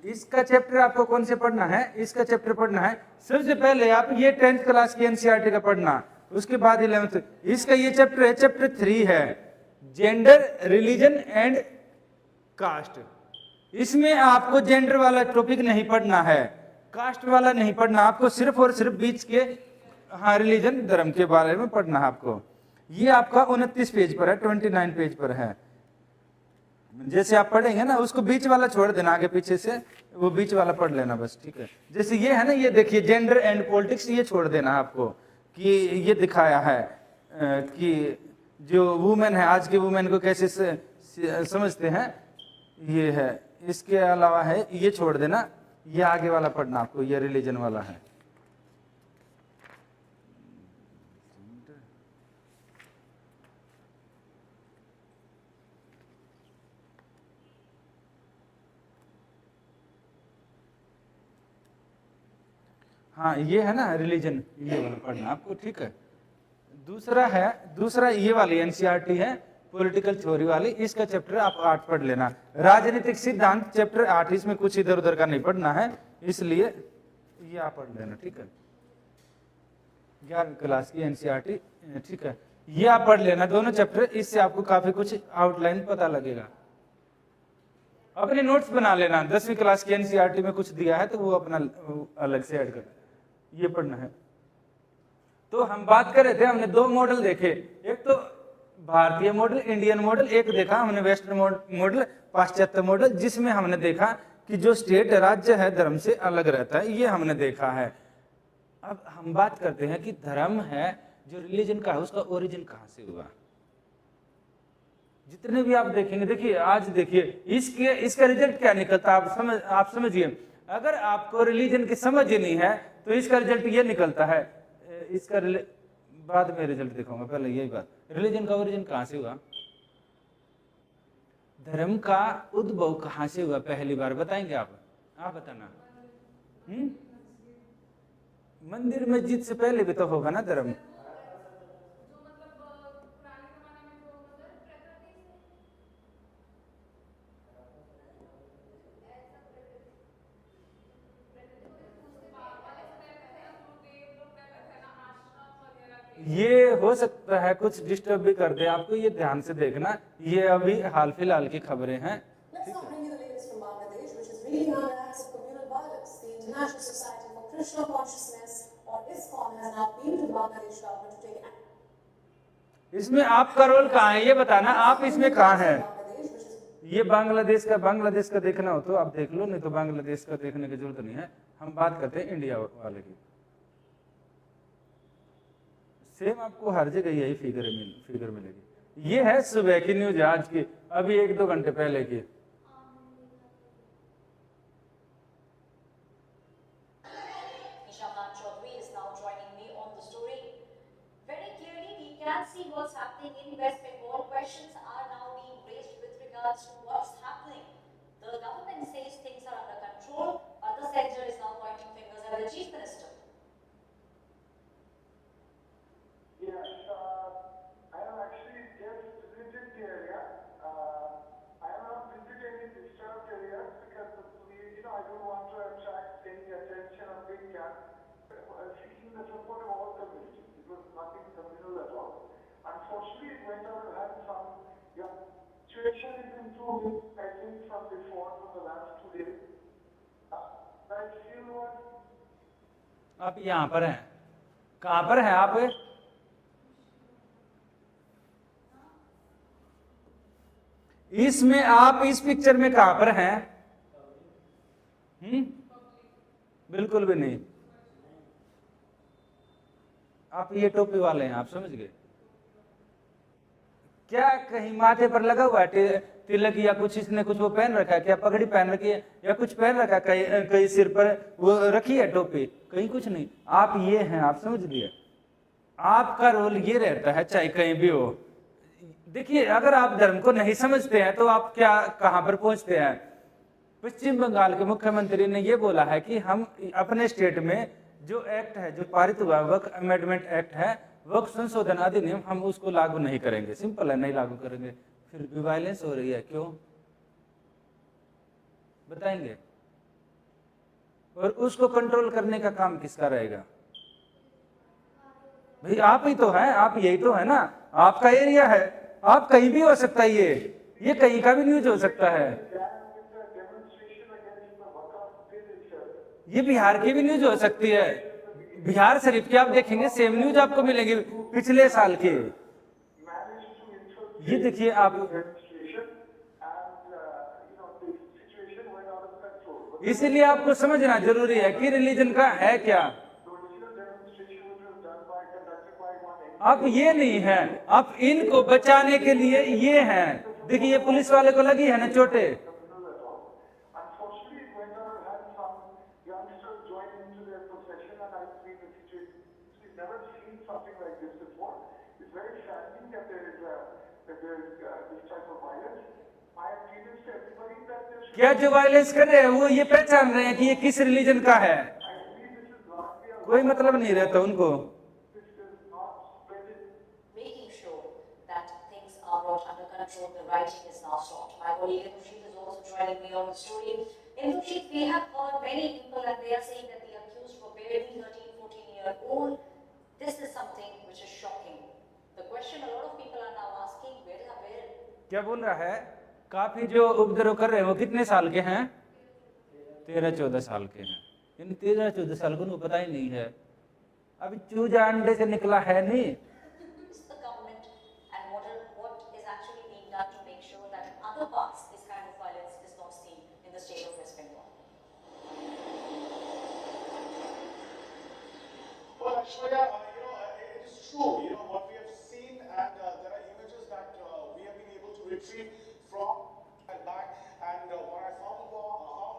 इसका चैप्टर आपको कौन से पढ़ना है? इसका चैप्टर पढ़ना है सबसे पहले आप ये 10th क्लास की एनसीईआरटी का पढ़ना, उसके बाद 11th। इसका ये चैप्टर है, चैप्टर 3 है, जेंडर, रिलीजन एंड कास्ट। इसमें आपको जेंडर वाला टॉपिक नहीं पढ़ना है, कास्ट वाला नहीं पढ़ना, आपको सिर्फ और सिर्फ बीच के रिलीजन, धर्म के बारे में पढ़ना है आपको। ये आपका 29 पेज पर है, 29 पेज पर है। जैसे आप पढ़ेंगे ना, उसको बीच वाला छोड़ देना, आगे पीछे से वो बीच वाला पढ़ लेना बस, ठीक है। जैसे ये है ना, ये देखिए जेंडर एंड पॉलिटिक्स, ये छोड़ देना आपको कि ये दिखाया है कि जो वुमेन है, आज के वुमेन को कैसे समझते हैं, ये है। इसके अलावा है, ये छोड़ देना, ये आगे वाला पढ़ना आपको, ये रिलीजन वाला है। हाँ ये है ना रिलीजन, ये वाला पढ़ना आपको, ठीक है। दूसरा ये वाली एनसीईआरटी है, पॉलिटिकल थ्योरी वाली, इसका चैप्टर आप 8 पढ़ लेना। राजनीतिक सिद्धांत चैप्टर 8, इसमें कुछ इधर उधर का नहीं पढ़ना है, इसलिए ये आप पढ़ लेना, ठीक है। 11वीं क्लास की एनसीईआरटी, ठीक है, ये आप पढ़ लेना दोनों चैप्टर, इससे आपको काफी कुछ आउटलाइन पता लगेगा। अपने नोट्स बना लेना, 10वीं क्लास की एनसीईआरटी में कुछ दिया है तो वो अपना अलग से ऐड कर, ये पढ़ना है। तो हम बात कर रहे थे, हमने 2 मॉडल देखे, एक तो भारतीय मॉडल, इंडियन मॉडल, एक देखा हमने वेस्टर्न मॉडल, पाश्चात्य मॉडल, जिसमें हमने देखा कि जो स्टेट राज्य है धर्म से अलग रहता है, ये हमने देखा है। अब हम बात करते हैं कि धर्म है जो रिलीजन का है, उसका ओरिजिन कहां से हुआ। जितने भी आप देखेंगे, देखिए आज देखिए इसका रिजल्ट क्या निकलता है, आप समझिए। अगर आपको रिलीजन की समझ ही नहीं है तो इसका रिजल्ट ये निकलता है। इसका बाद में रिजल्ट दिखाऊंगा, पहले यही बात, रिलीजन का ओरिजिन कहां से हुआ, धर्म का उद्भव कहां से हुआ, पहली बार बताएंगे आप बताना। मंदिर मस्जिद से पहले भी तो होगा ना धर्म। ये हो सकता है कुछ डिस्टर्ब भी कर दे आपको, ये ध्यान से देखना, ये अभी हाल फिलहाल की खबरें हैं। इसमें आपका रोल कहाँ है ये बताना, आप इसमें कहाँ है। ये बांग्लादेश का देखना हो तो आप देख लो, नहीं तो बांग्लादेश का देखने की जरूरत नहीं है। हम बात करते हैं इंडिया वाले की। सेम आपको हर जगह यही फिगर मिलेगी। ये है सुबह की न्यूज आज की, अभी 1-2 घंटे पहले की। आप यहाँ पर हैं, कहाँ पर हैं आप? इसमें आप इस पिक्चर में कहाँ पर हैं? बिल्कुल भी नहीं। आप ये टोपी वाले हैं, आप समझ गए क्या? कहीं माथे पर लगा हुआ है तिलक या कुछ, इसने कुछ वो पहन रखा है क्या, पगड़ी पहन रखी है या कुछ पहन रखा है, कहीं सिर पर वो रखी है टोपी, कहीं कुछ नहीं। आप ये हैं, आप समझ लिए, आपका रोल ये रहता है चाहे कहीं भी हो। देखिए अगर आप धर्म को नहीं समझते हैं तो आप क्या कहां पर पहुंचते हैं। पश्चिम बंगाल के मुख्यमंत्री ने ये बोला है कि हम अपने स्टेट में जो एक्ट है, जो पारित हुआ वक्फ अमेंडमेंट एक्ट है, वक्फ संशोधन अधिनियम, हम उसको लागू नहीं करेंगे। सिंपल है, नहीं लागू करेंगे। फिर भी वायलेंस हो रही है, क्यों बताएंगे? और उसको कंट्रोल करने का काम किसका रहेगा? भाई आप ही तो है, आप यही तो है ना, आपका एरिया है, आप कहीं भी हो सकता है, ये कहीं का भी न्यूज हो सकता है, ये बिहार की भी न्यूज हो सकती है। बिहार शरीफ की आप देखेंगे सेम न्यूज आपको मिलेगी पिछले साल की। ये देखिए आप, इसीलिए आपको समझना जरूरी है कि रिलीजन का है क्या। अब ये नहीं है, अब इनको बचाने के लिए ये है। देखिए ये पुलिस वाले को लगी है ना चोटे, क्या जो वायलेंस कर रहे हैं वो ये पहचान रहे हैं कि ये किस रिलीजन का है, कोई मतलब नहीं रहता उनको। Making sure that things are brought under control. The writing is now stopped. My colleague Indusheet is also joining me on the story. Indusheet, we have heard many people and they are saying that the accused were barely 13, 14-year-old. This is something which is shocking. The question a lot of people are now asking, where are where? क्या बोल रहा है? काफी जो उपद्रव कर रहे हैं वो कितने साल के हैं? 13-14 साल के हैं। इन 13-14 साल को उनको पता ही नहीं है, अभी चूजा अंडे से निकला है नहीं। Is the government and what is actually being done to make sure that in other parts this kind of violence is not seen in the state of West Bengal? Well, Aishwarya, it is true. What we have seen, and there are images that we have been able to retrieve from and back. And what I found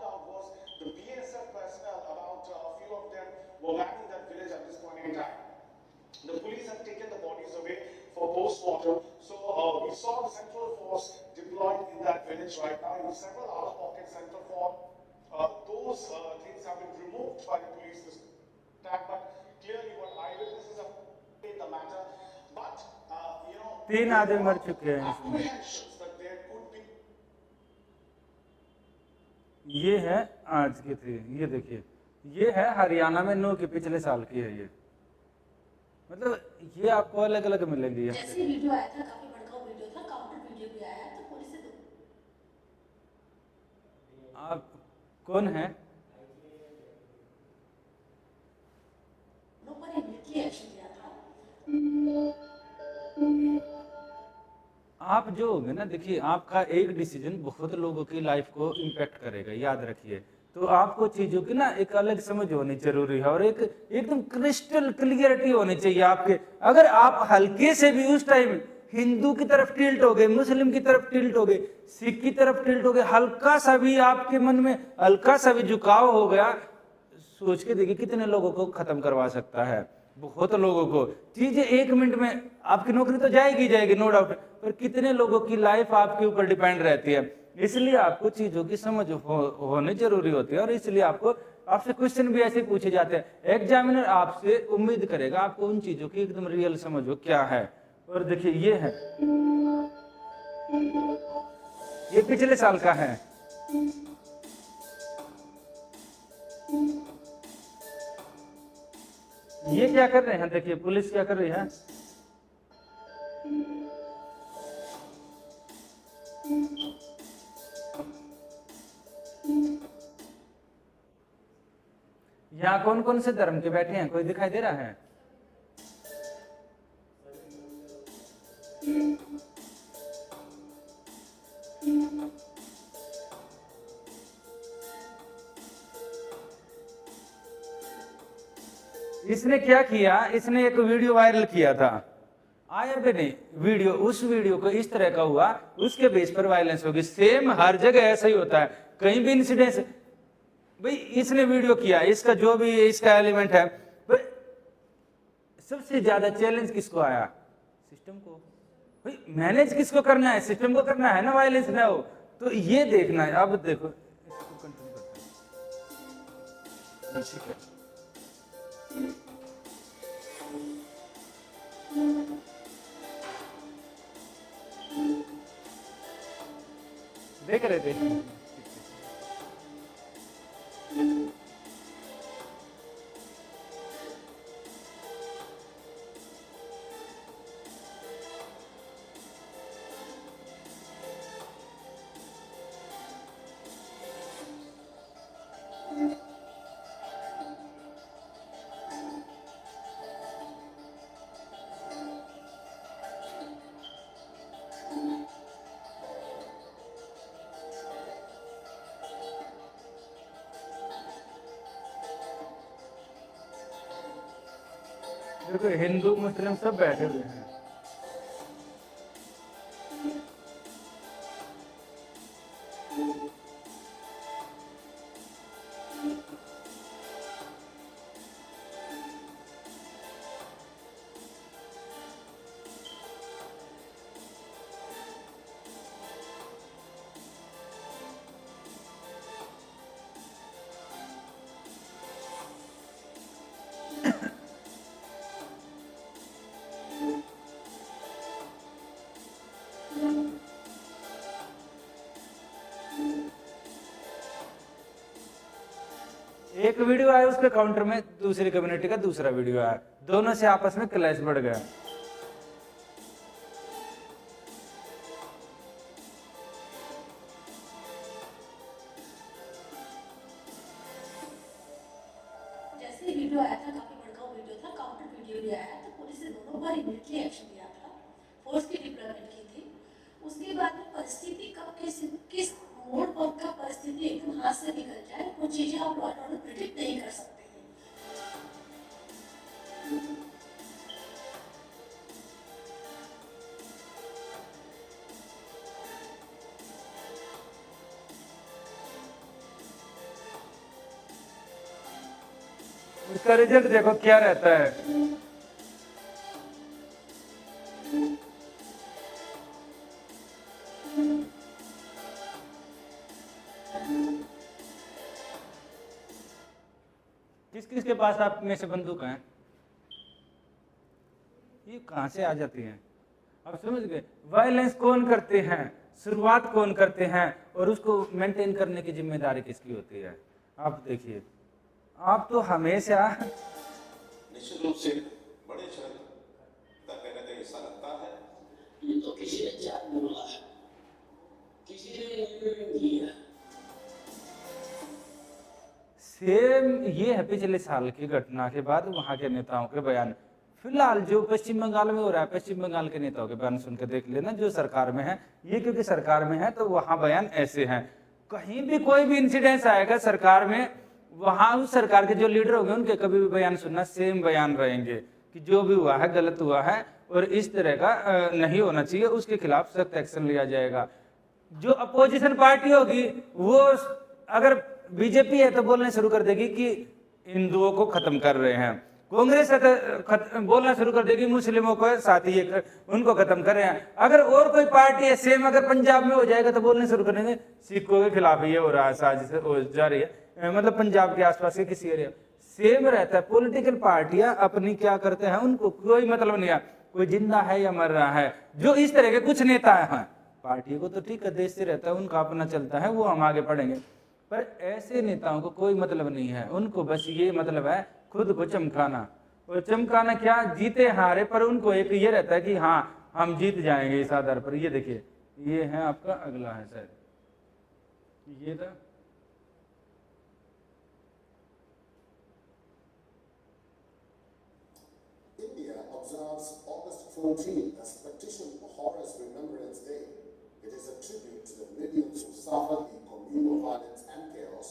out was the BSF personnel, about a few of them, were manning that village at this point in time. The police have taken the bodies away for post-mortem. So we saw the central force deployed in that village right now. In several other pockets, central force, those things have been removed by the police this attack. But clearly, what eyewitnesses have in the matter. But 3 आदमी मर चुके हैं इसमें। apprehensions that there could be. ये है आज की थी, ये देखिए, ये है हरियाणा में 9 के पिछले साल की है ये, मतलब ये आपको अलग अलग मिलेंगी। जैसे वीडियो आया था, काफी भड़काऊ वीडियो था, काउंटर वीडियो भी आया है, तो पुलिस से आप कौन है? लोगों ने मिलिट्री एक्शन लिया था। आप जो होंगे ना, देखिए आपका एक डिसीजन बहुत लोगों की लाइफ को इम्पैक्ट करेगा, याद रखिए। तो आपको चीजों की ना एक अलग समझ होनी जरूरी है, और एक एकदम क्रिस्टल क्लियरिटी होनी चाहिए आपके। अगर आप हल्के से भी उस टाइम हिंदू की तरफ टिल्ट हो गए, मुस्लिम की तरफ टिल्ट हो गए, सिख की तरफ टिल्ट हो गए, हल्का सा भी आपके मन में हल्का सा भी झुकाव हो गया, सोच के देखिए कितने लोगों को खत्म करवा सकता है, बहुत लोगों को। चीजें 1 मिनट में, आपकी नौकरी तो जाएगी जाएगी नो डाउट, पर कितने लोगों की लाइफ आपके ऊपर डिपेंड रहती है। इसलिए आपको चीजों की समझ होनी जरूरी होती है, और इसलिए आपसे क्वेश्चन भी ऐसे पूछे जाते हैं। एग्जामिनर आपसे उम्मीद करेगा आपको उन चीजों की एकदम रियल समझ हो क्या है। और देखिए ये है, ये पिछले साल का है। ये क्या कर रहे हैं, देखिए पुलिस क्या कर रही है। यहाँ कौन कौन से धर्म के बैठे हैं, कोई दिखाई दे रहा है? इसने क्या किया, इसने एक वीडियो वायरल किया था, आया भी नहीं वीडियो, उस वीडियो को इस तरह का हुआ, उसके बेस पर वायलेंस होगी। सेम हर जगह ऐसा ही होता है, कहीं भी इंसिडेंस। भाई इसने वीडियो किया, इसका जो भी इसका एलिमेंट है, सबसे ज्यादा चैलेंज किसको आया? सिस्टम को। भाई मैनेज किसको करना है? सिस्टम को करना है ना, वायलेंस ना हो। तो ये देखना है। अब देखो इसको कंटिन्यू करते हैं, ठीक है। देख रहे थे, देखो हिंदू मुस्लिम सब बैठे हुए हैं। एक वीडियो आया उसके काउंटर में दूसरी कम्युनिटी का दूसरा वीडियो आया, दोनों से आपस में क्लैश बढ़ गया। जैसे ही वीडियो आया था, काफी भड़काऊ वीडियो था, काउंटर वीडियो भी आया, तो पुलिस ने दोनों पर इमीडिएटली एक्शन लिया था, फोर्स की डिप्लॉयमेंट की थी। उसके बाद में परिस्थिति कब किस मोड़ पर कब परिस्थिति एकदम हाथ से निकल जाए, कुछ चीजें आप लॉ एंड ऑर्डर प्रिडिक्ट नहीं कर सकते हैं। उसका रिजल्ट देखो क्या रहता है। किस किस के पास आप में से बंदूक है? ये कहां से आ जाती है? आप समझ गए, वायलेंस कौन करते हैं, शुरुआत कौन करते हैं, और उसको मेंटेन करने की जिम्मेदारी किसकी होती है? आप देखिए, आप तो हमेशा निश्चित रूप से बड़े शहर का कहने का ऐसा लगता है। ये तो किसी ने जान बोला है, किसी ने नहीं किया। सेम ये है पिछले साल की घटना के बाद वहां के नेताओं के बयान। फिलहाल जो पश्चिम बंगाल में हो रहा है, पश्चिम बंगाल के नेताओं के बयान सुनकर देख लेना, जो सरकार में है, ये क्योंकि सरकार में है तो वहां बयान ऐसे हैं। कहीं भी कोई भी इंसिडेंस आएगा सरकार में, वहां उस सरकार के जो लीडर होंगे उनके कभी भी बयान सुनना सेम बयान रहेंगे कि जो भी हुआ है गलत हुआ है और इस तरह का नहीं होना चाहिए, उसके खिलाफ सख्त एक्शन लिया जाएगा। जो अपोजिशन पार्टी होगी वो अगर बीजेपी है तो बोलने शुरू कर देगी कि हिंदुओं को खत्म कर रहे हैं, कांग्रेस बोलना शुरू कर देगी मुस्लिमों को साथ ही उनको खत्म कर रहे हैं। अगर और कोई पार्टी है सेम, अगर पंजाब में हो जाएगा तो बोलने शुरू कर देंगे सिखों के खिलाफ ये हो रहा है, साजिश हो जा रही है, मतलब पंजाब के आसपास के किसी एरिया सेम रहता है। पॉलिटिकल पार्टियां अपनी क्या करते हैं उनको कोई मतलब नहीं है, कोई जिंदा है या मर रहा है। जो इस तरह के कुछ नेता हैं, पार्टी को तो ठीक है देश से रहता है, उनका अपना चलता है, वो हम आगे पढ़ेंगे, पर ऐसे नेताओं को कोई मतलब नहीं है, उनको बस ये मतलब है खुद को चमकाना। और चमकाना क्या, जीते हारे, पर उनको एक ये रहता है कि हाँ हम जीत जाएंगे इस आधार पर। ये देखिए, ये है आपका अगला है शायद, ये था India observes August 14 as Petition Horrors Remembrance Day. It is a tribute to the millions who suffered the communal violence and chaos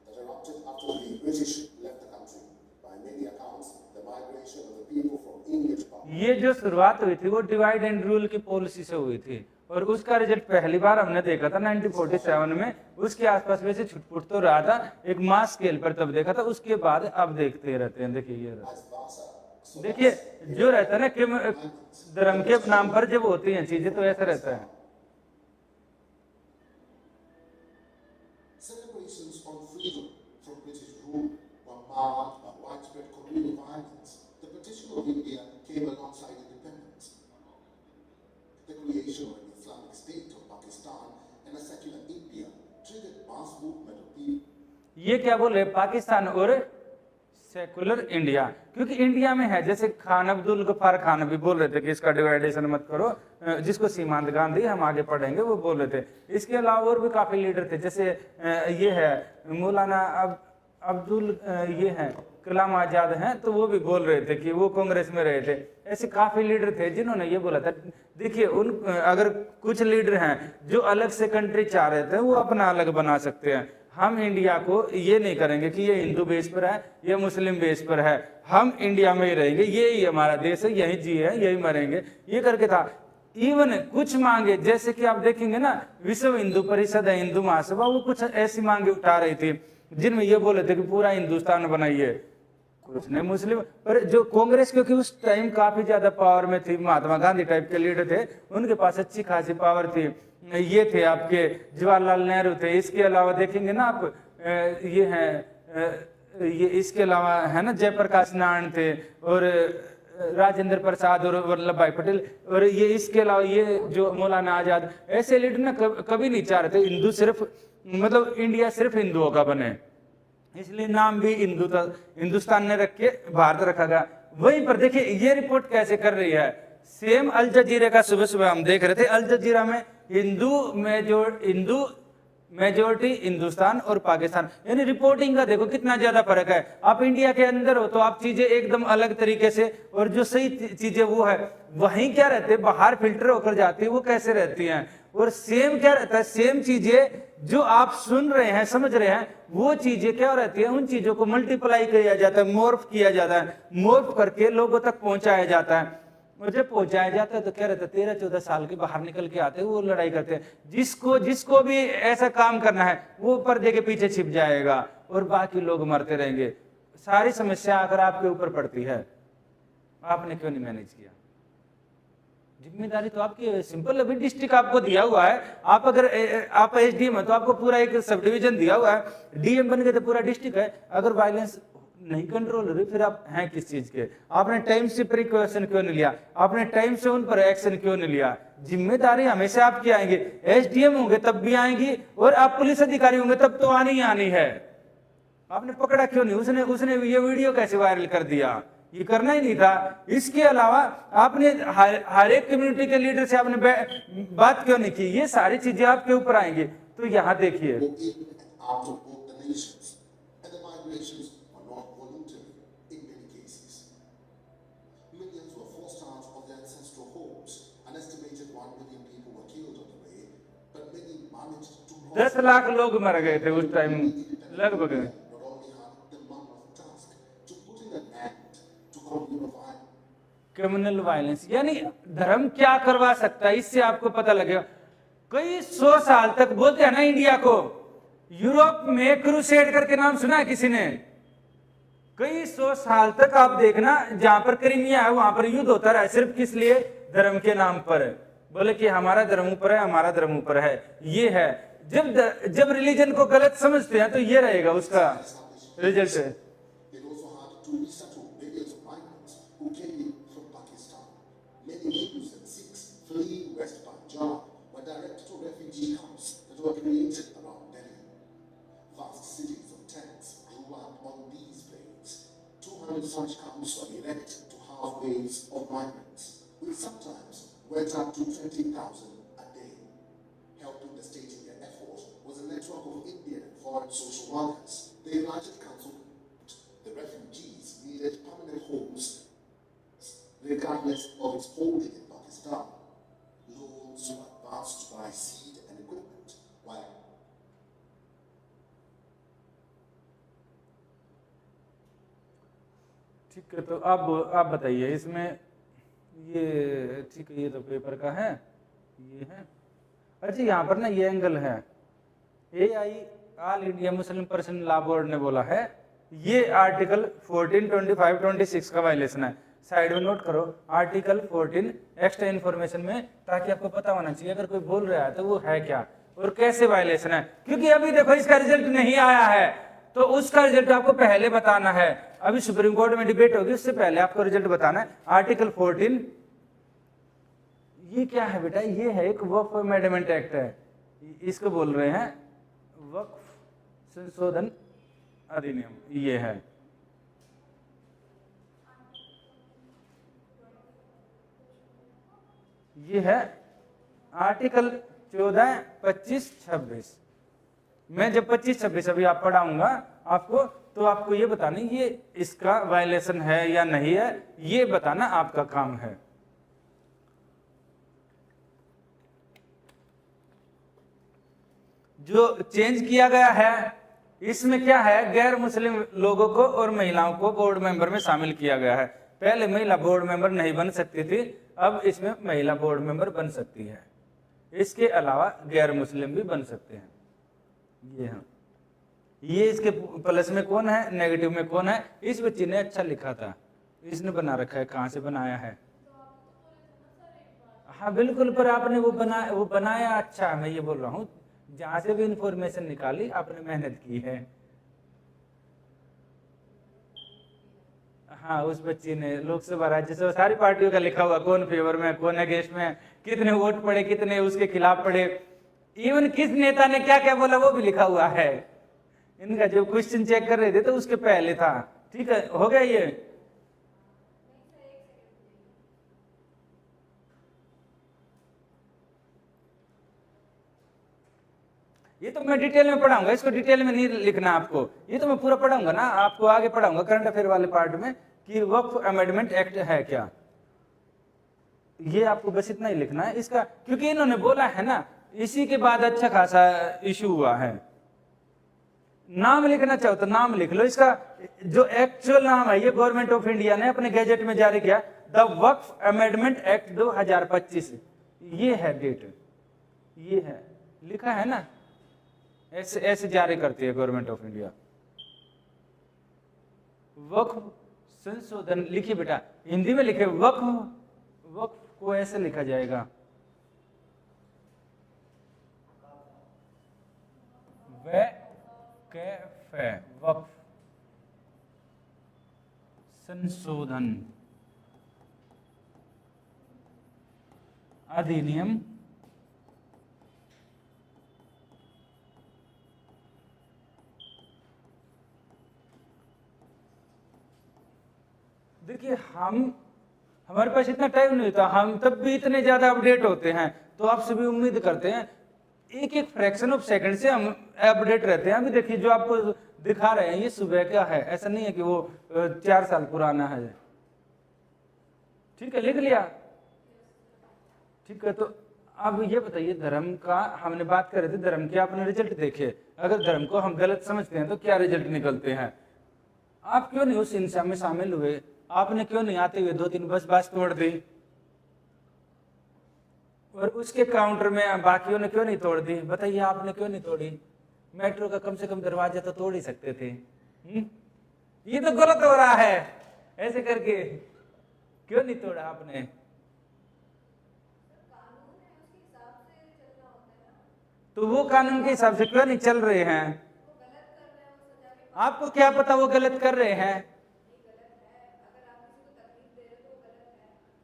that erupted after the British left the country. By many accounts, the migration of the people from India to Pakistan. ये जो शुरुआत हुई थी वो divide and rule की policy से हुई थी, और उसका रिजल्ट पहली बार हमने देखा था 1947 में। उसके आसपास वैसे छुटपुट तो रहा था, एक मास स्केल पर तब देखा था, उसके बाद अब देखते रहते हैं। देखिए ये देखिए जो रहता है ना कि धर्म के नाम पर जब होती हैं चीजें तो ऐसा रहता है। Celebrations on freedom from British rule were marred by widespread communal violence. The Petition of India came alongside independence, the creation of an Islamic state of Pakistan and a secular India triggered mass movement of people. ये क्या बोल रहे, पाकिस्तान और secular India, क्योंकि India में है, जैसे खान अब्दुल गफ्फार खान भी बोल रहे थे कि इसका डिवाइडेशन मत करो, जिसको सीमांत गांधी हम आगे पढ़ेंगे वो बोल रहे थे। इसके अलावा और भी काफी लीडर थे, जैसे ये है मौलाना अब्दुल ये है कलाम आजाद हैं, तो वो भी बोल रहे थे कि वो कांग्रेस में रहे थे। ऐसे काफी लीडर थे जिन्होंने ये बोला था। देखिए अगर कुछ लीडर हैं जो अलग से कंट्री चाह रहे थे वो अपना अलग बना सकते हैं, हम इंडिया को ये नहीं करेंगे कि ये हिंदू बेस पर है, ये मुस्लिम बेस पर है, हम इंडिया में ही रहेंगे, यही हमारा देश है, यही जी है, यही मरेंगे, ये करके था। इवन कुछ मांगे, जैसे कि आप देखेंगे ना, विश्व हिंदू परिषद है, हिंदू महासभा, वो कुछ ऐसी मांगे उठा रही थी जिनमें ये बोले थे कि पूरा हिंदुस्तान बनाइए, कुछ नहीं मुस्लिम। पर जो कांग्रेस, क्योंकि उस टाइम काफी ज्यादा पावर में थी, महात्मा गांधी टाइप के लीडर थे, उनके पास अच्छी खासी पावर थी, ये थे आपके जवाहरलाल नेहरू थे, इसके अलावा देखेंगे ना आप ये है ये इसके अलावा है ना जयप्रकाश नारायण थे, और राजेंद्र प्रसाद और वल्लभ भाई पटेल, और ये इसके अलावा ये जो मौलाना आजाद, ऐसे लीडर ना कभी नहीं चाह रहे थे हिंदू सिर्फ मतलब इंडिया सिर्फ हिंदुओं का बने, इसलिए नाम भी हिंदुस्तान ने रख के भारत रखा गया। वहीं पर देखिए ये रिपोर्ट कैसे कर रही है, सेम अल जजीरा का सुबह सुबह हम देख रहे थे, अल जजीरा में हिंदू मेजोरिटी हिंदुस्तान और पाकिस्तान, यानी रिपोर्टिंग का देखो कितना ज्यादा फर्क है। आप इंडिया के अंदर हो तो आप चीजें एकदम अलग तरीके से, और जो सही चीजें वो है, वहीं क्या रहते हैं बाहर फिल्टर होकर जाती है वो कैसे रहती हैं, और सेम क्या रहता है, सेम चीजें जो आप सुन रहे हैं समझ रहे हैं वो चीजें क्या रहती है, उन चीजों को मल्टीप्लाई किया जाता है, मोर्फ किया जाता है, मोर्फ करके लोगों तक पहुंचाया जाता है, और जब पहुंचाया जाता है तो क्या रहता है 13-14 साल के बाहर निकल के आते हैं, वो लड़ाई करते हैं, जिसको भी ऐसा काम करना है वो पर्दे के पीछे छिप जाएगा और बाकी लोग मरते रहेंगे। सारी समस्या अगर आपके ऊपर पड़ती है, आपने क्यों नहीं मैनेज किया? जिम्मेदारी तो आपकी सिंपल, अभी डिस्ट्रिक्ट आपको दिया हुआ है, आप अगर आप एसडीएम है तो आपको पूरा एक सब डिवीजन दिया हुआ है, डीएम बन गए तो पूरा डिस्ट्रिक्ट है। अगर वायलेंस नहीं कंट्रोल हो रही फिर आप हैं किस चीज के? आपने टाइम से प्रिकॉशन क्यों नहीं लिया? आपने टाइम से उन पर एक्शन क्यों नहीं लिया? जिम्मेदारी हमेशा आपकी आएंगी, एसडीएम होंगे तब भी आएंगी, और आप पुलिस अधिकारी होंगे तब तो आनी ही आनी है। आपने पकड़ा क्यों नहीं? उसने ये वीडियो कैसे वायरल कर दिया? ये करना ही नहीं था। इसके अलावा आपने हर एक कम्युनिटी के लीडर से आपने बात क्यों नहीं की? ये सारी चीजें आपके ऊपर आएंगी। तो यहाँ देखिए, दस लाख लोग मर गए थे उस टाइम लगभग। क्रिमिनल वायलेंस यानी धर्म क्या करवा सकता है, इससे आपको पता लगेगा। कई 100 साल तक बोलते हैं ना इंडिया को, यूरोप में क्रूसेड करके नाम सुना है किसी ने? कई 100 साल तक आप देखना, जहां पर क्रीमिया है वहां पर युद्ध होता रहा, सिर्फ किस लिए? धर्म के नाम पर। बोले कि हमारा धर्म ऊपर है, हमारा धर्म ऊपर है। ये है, जब रिलीजन को गलत समझते हैं तो ये रहेगा उसका result. fleeing West Punjab were directed to refugee camps that were created around Delhi. Vast cities of tents grew up on these plains. 200 such camps were erected to house waves of migrants, which sometimes went up to 20,000 a day. Helping the state in their effort was a network of Indian and foreign social workers. The United Council, the refugees needed permanent homes regardless of its holding in Pakistan. Loans were advanced to buy seed and equipment, while ठीक है। तो आप बताइए इसमें, ये ठीक है, ये तो पेपर का है, ये है। अच्छा यहाँ पर ना ये एंगल है, AI all India Muslim person law board ने बोला है ये आर्टिकल 14, 25, 26 का वायलेशन है। साइड में नोट करो, आर्टिकल 14 एक्स्ट्रा इन्फॉर्मेशन में, ताकि आपको पता होना चाहिए अगर कोई बोल रहा है तो वो है क्या और कैसे वायलेशन है। क्योंकि अभी देखो इसका रिजल्ट नहीं आया है, तो उसका रिजल्ट आपको पहले बताना है। अभी सुप्रीम कोर्ट में डिबेट होगी, उससे पहले आपको रिजल्ट बताना है। आर्टिकल 14 ये क्या है बेटा? ये है एक वक्फ अमेंडमेंट एक्ट है, इसको बोल रहे हैं वक्फ संशोधन अधिनियम, ये है। ये है आर्टिकल 14, 25, 26। मैं जब 25, 26 अभी आप पढ़ाऊंगा आपको, तो आपको ये बताना ये इसका वायलेशन है या नहीं है, ये बताना आपका काम है। जो चेंज किया गया है इसमें क्या है, गैर मुस्लिम लोगों को और महिलाओं को बोर्ड मेंबर में शामिल किया गया है। पहले महिला बोर्ड मेंबर नहीं बन सकती थी, अब इसमें महिला बोर्ड मेंबर बन सकती है। इसके अलावा गैर मुस्लिम भी बन सकते हैं। ये है, ये इसके प्लस में कौन है, नेगेटिव में कौन है। इस बच्ची ने अच्छा लिखा था, इसने बना रखा है, कहाँ से बनाया है। हाँ बिल्कुल, पर आपने वो बनाया अच्छा, मैं ये बोल रहा हूँ जहां से भी इंफॉर्मेशन निकाली आपने मेहनत की है। हाँ, उस बच्ची ने लोकसभा राज्यसभा सारी पार्टियों का लिखा हुआ, कौन फेवर में, कौन अगेंस्ट में, कितने वोट पड़े, कितने उसके खिलाफ पड़े, इवन किस नेता ने क्या क्या बोला वो भी लिखा हुआ है। इनका जो क्वेश्चन चेक कर रहे थे तो उसके पहले था। ठीक है, हो गया ये। ये तो मैं डिटेल में पढ़ाऊंगा, इसको डिटेल में नहीं लिखना आपको, ये तो मैं पूरा पढ़ाऊंगा ना, आपको आगे पढ़ाऊंगा करंट अफेयर वाले पार्ट में कि वक्फ अमेंडमेंट एक्ट है क्या। ये आपको बस इतना ही लिखना है इसका, क्योंकि इन्होंने बोला है ना, इसी के बाद अच्छा खासा इशू हुआ है। नाम लिखना चाहो तो नाम लिख लो, इसका जो एक्चुअल नाम है ये गवर्नमेंट ऑफ इंडिया ने अपने गैजेट में जारी किया, द वक्फ अमेंडमेंट एक्ट 2025, ये है डेट, ये है लिखा है ना, ऐसे ऐसे जारी करती है गवर्नमेंट ऑफ इंडिया। वक्फ संशोधन लिखिए बेटा, हिंदी में लिखे वक्फ, वक्फ को ऐसे लिखा जाएगा, वक्फ संशोधन अधिनियम 2025। देखिए हमारे पास इतना टाइम नहीं होता, हम तब भी इतने ज्यादा अपडेट होते हैं, तो आपसे भी उम्मीद करते हैं एक एक फ्रैक्शन ऑफ सेकंड से हम अपडेट रहते हैं। अभी देखिए जो आपको दिखा रहे हैं ये सुबह का है, ऐसा नहीं है कि वो 4 साल पुराना है। ठीक है, लिख लिया। ठीक है, तो अब ये बताइए धर्म का हमने बात कर रहे थे, धर्म के आपने रिजल्ट देखे, अगर धर्म को हम गलत समझते हैं तो क्या रिजल्ट निकलते हैं। आप क्यों नहीं उस हिंसा में शामिल हुए, आपने क्यों नहीं आते हुए 2-3 बस तोड़ दी, और उसके काउंटर में बाकियों ने क्यों नहीं तोड़ दी, बताइए आपने क्यों नहीं तोड़ी। मेट्रो का कम से कम दरवाजा तो तोड़ ही सकते थे। ये तो गलत हो रहा है, ऐसे करके क्यों नहीं तोड़ा आपने। तो वो कानून के हिसाब से क्यों नहीं चल रहे हैं, आपको क्या पता वो गलत कर रहे हैं।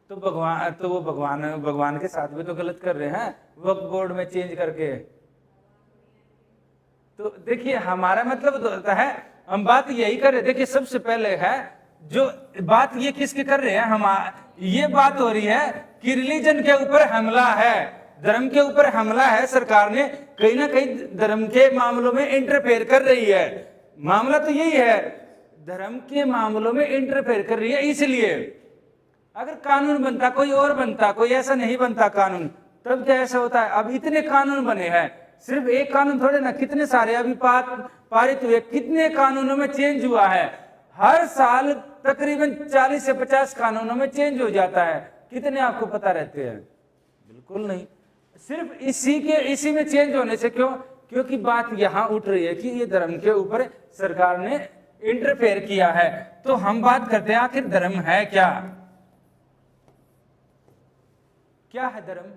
तो वो भगवान के साथ भी तो गलत कर रहे हैं वक्फ बोर्ड में चेंज करके। तो देखिए हमारा मतलब तो होता है, हम बात यही कर रहे, देखिए सबसे पहले है जो बात ये किसके कर रहे हैं हम, ये बात हो रही है कि रिलीजन के ऊपर हमला है, धर्म के ऊपर हमला है, सरकार ने कहीं ना कहीं धर्म के मामलों में इंटरफेयर कर रही है। मामला तो यही है, धर्म के मामलों में इंटरफेयर कर रही है। इसलिए अगर कानून बनता, कोई और बनता, कोई ऐसा नहीं बनता कानून, तब क्या ऐसा होता है। अब इतने कानून बने हैं, सिर्फ एक कानून थोड़े ना, कितने सारे अभी पारित हुए, कितने कानूनों में चेंज हुआ है। हर साल तकरीबन 40 से 50 कानूनों में चेंज हो जाता है। कितने आपको पता रहते हैं? बिल्कुल नहीं। सिर्फ इसी में चेंज होने से क्यों? क्योंकि बात यहां उठ रही है कि ये धर्म के ऊपर सरकार ने इंटरफेयर किया है। तो हम बात करते हैं आखिर धर्म है क्या? क्या है धर्म?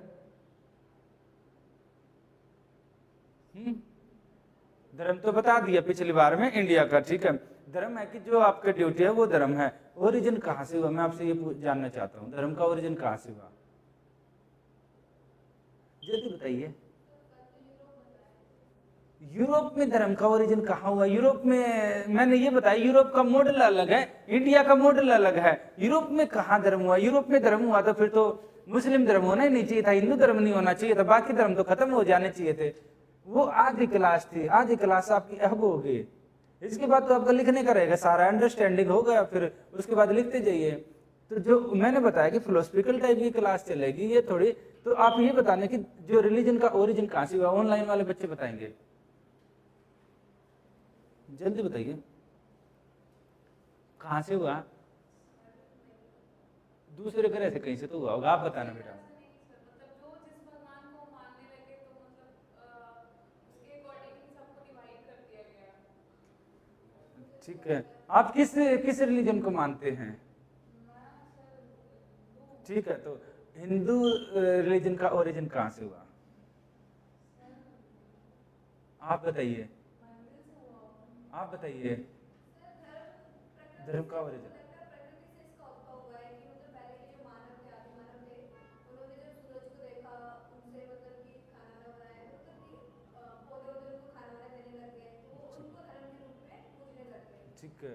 धर्म तो बता दिया पिछली बार में इंडिया का। ठीक है, धर्म है कि जो आपका ड्यूटी है वो धर्म है। ओरिजिन कहां से हुआ, मैं आपसे ये जानना चाहता हूं, धर्म का ओरिजिन कहां से हुआ, जल्दी बताइए। यूरोप में धर्म का ओरिजिन कहां हुआ? यूरोप में मैंने ये बताया, यूरोप का मॉडल अलग है, इंडिया का मॉडल अलग है। यूरोप में कहां धर्म हुआ? यूरोप में धर्म हुआ तो फिर तो मुस्लिम धर्म होना ही नहीं चाहिए था, हिंदू धर्म नहीं होना चाहिए था, बाकी धर्म तो खत्म हो जाने चाहिए थे। वो आधी क्लास थी, आधी क्लास आपकी अब हो गई। इसके बाद तो आपका लिखने का रहेगा, सारा अंडरस्टैंडिंग हो गया, फिर उसके बाद लिखते जाइए। तो जो मैंने बताया कि फिलोसफिकल टाइप की क्लास चलेगी ये थोड़ी। तो आप ये बताने कि जो रिलीजन का ओरिजिन कहां से हुआ, ऑनलाइन वाले बच्चे बताएंगे। जल्दी बताइए, कहाँ से हुआ? दूसरे ग्रह से कहीं से तो हुआ होगा, आप बताना बेटा। ठीक है, आप किस किस रिलीजन को मानते हैं? ठीक है, तो हिंदू रिलीजन का ओरिजिन कहाँ से हुआ? आप बताइए, आप बताइए, धर्म का ओरिजिन। ठीक है,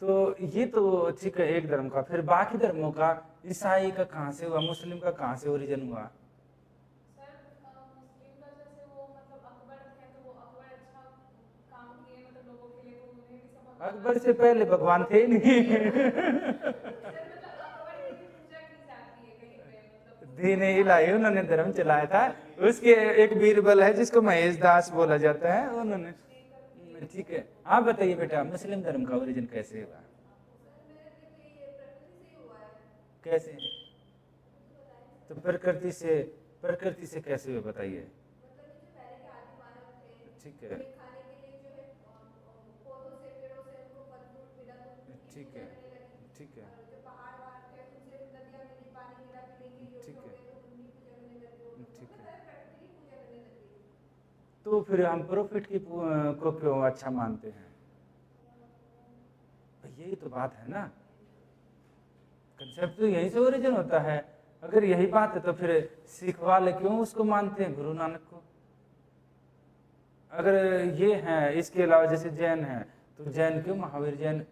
तो ये तो ठीक है एक धर्म का, फिर बाकी धर्मों का, ईसाई का कहाँ से हुआ, मुस्लिम का कहाँ से ओरिजिन हुआ? अकबर से पहले भगवान थे ही नहीं। दीन इलाही उन्होंने धर्म चलाया था, उसके एक बीरबल है जिसको महेश दास बोला जाता है, उन्होंने। ठीक है, आप बताइए बेटा, मुस्लिम धर्म का ओरिजिन कैसे हुआ? कैसे? तो प्रकृति से कैसे हुआ बताइए? ठीक है, ठीक है, ठीक है, ठीक है, ठीक है। तो फिर हम प्रॉफिट की को क्यों अच्छा मानते हैं? यही तो बात है ना, कंसेप्ट तो यहीं से ओरिजिन होता है। अगर यही बात है तो फिर सिख वाले क्यों उसको मानते हैं, गुरु नानक को? अगर ये है, इसके अलावा जैसे जैन है, तो जैन क्यों महावीर जैन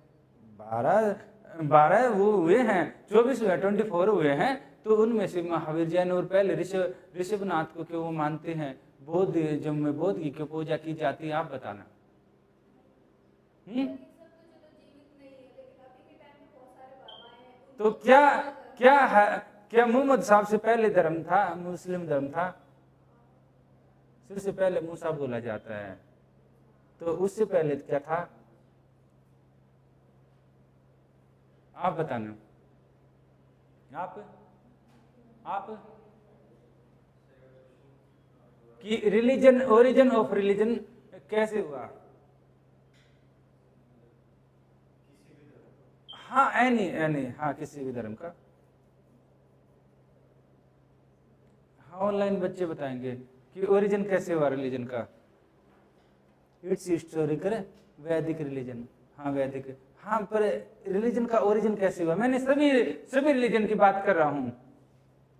12 वो हुए हैं, 24 हुए, 24 हुए हैं, तो उनमें से महावीर जैन और पहले ऋषभनाथ को क्यों वो मानते हैं? बुद्धिज्म में बुद्ध की क्यों पूजा की जाती है, आप बताना। तो क्या मोहम्मद साहब से पहले धर्म था, मुस्लिम धर्म था? सबसे पहले मूसा बोला जाता है, तो उससे पहले क्या था, आप बताना। आप कि रिलीजन, ओरिजिन ऑफ रिलीजन कैसे हुआ? हाँ, एनी हाँ, किसी भी धर्म का। हाँ, ऑनलाइन बच्चे बताएंगे कि ओरिजिन कैसे हुआ रिलीजन का। इट्स हिस्टोरिकल वैदिक रिलीजन। हाँ, वैदिक, हाँ, पर रिलीजन का ओरिजिन कैसे हुआ? मैंने सभी रिलीजन की बात कर रहा हूँ,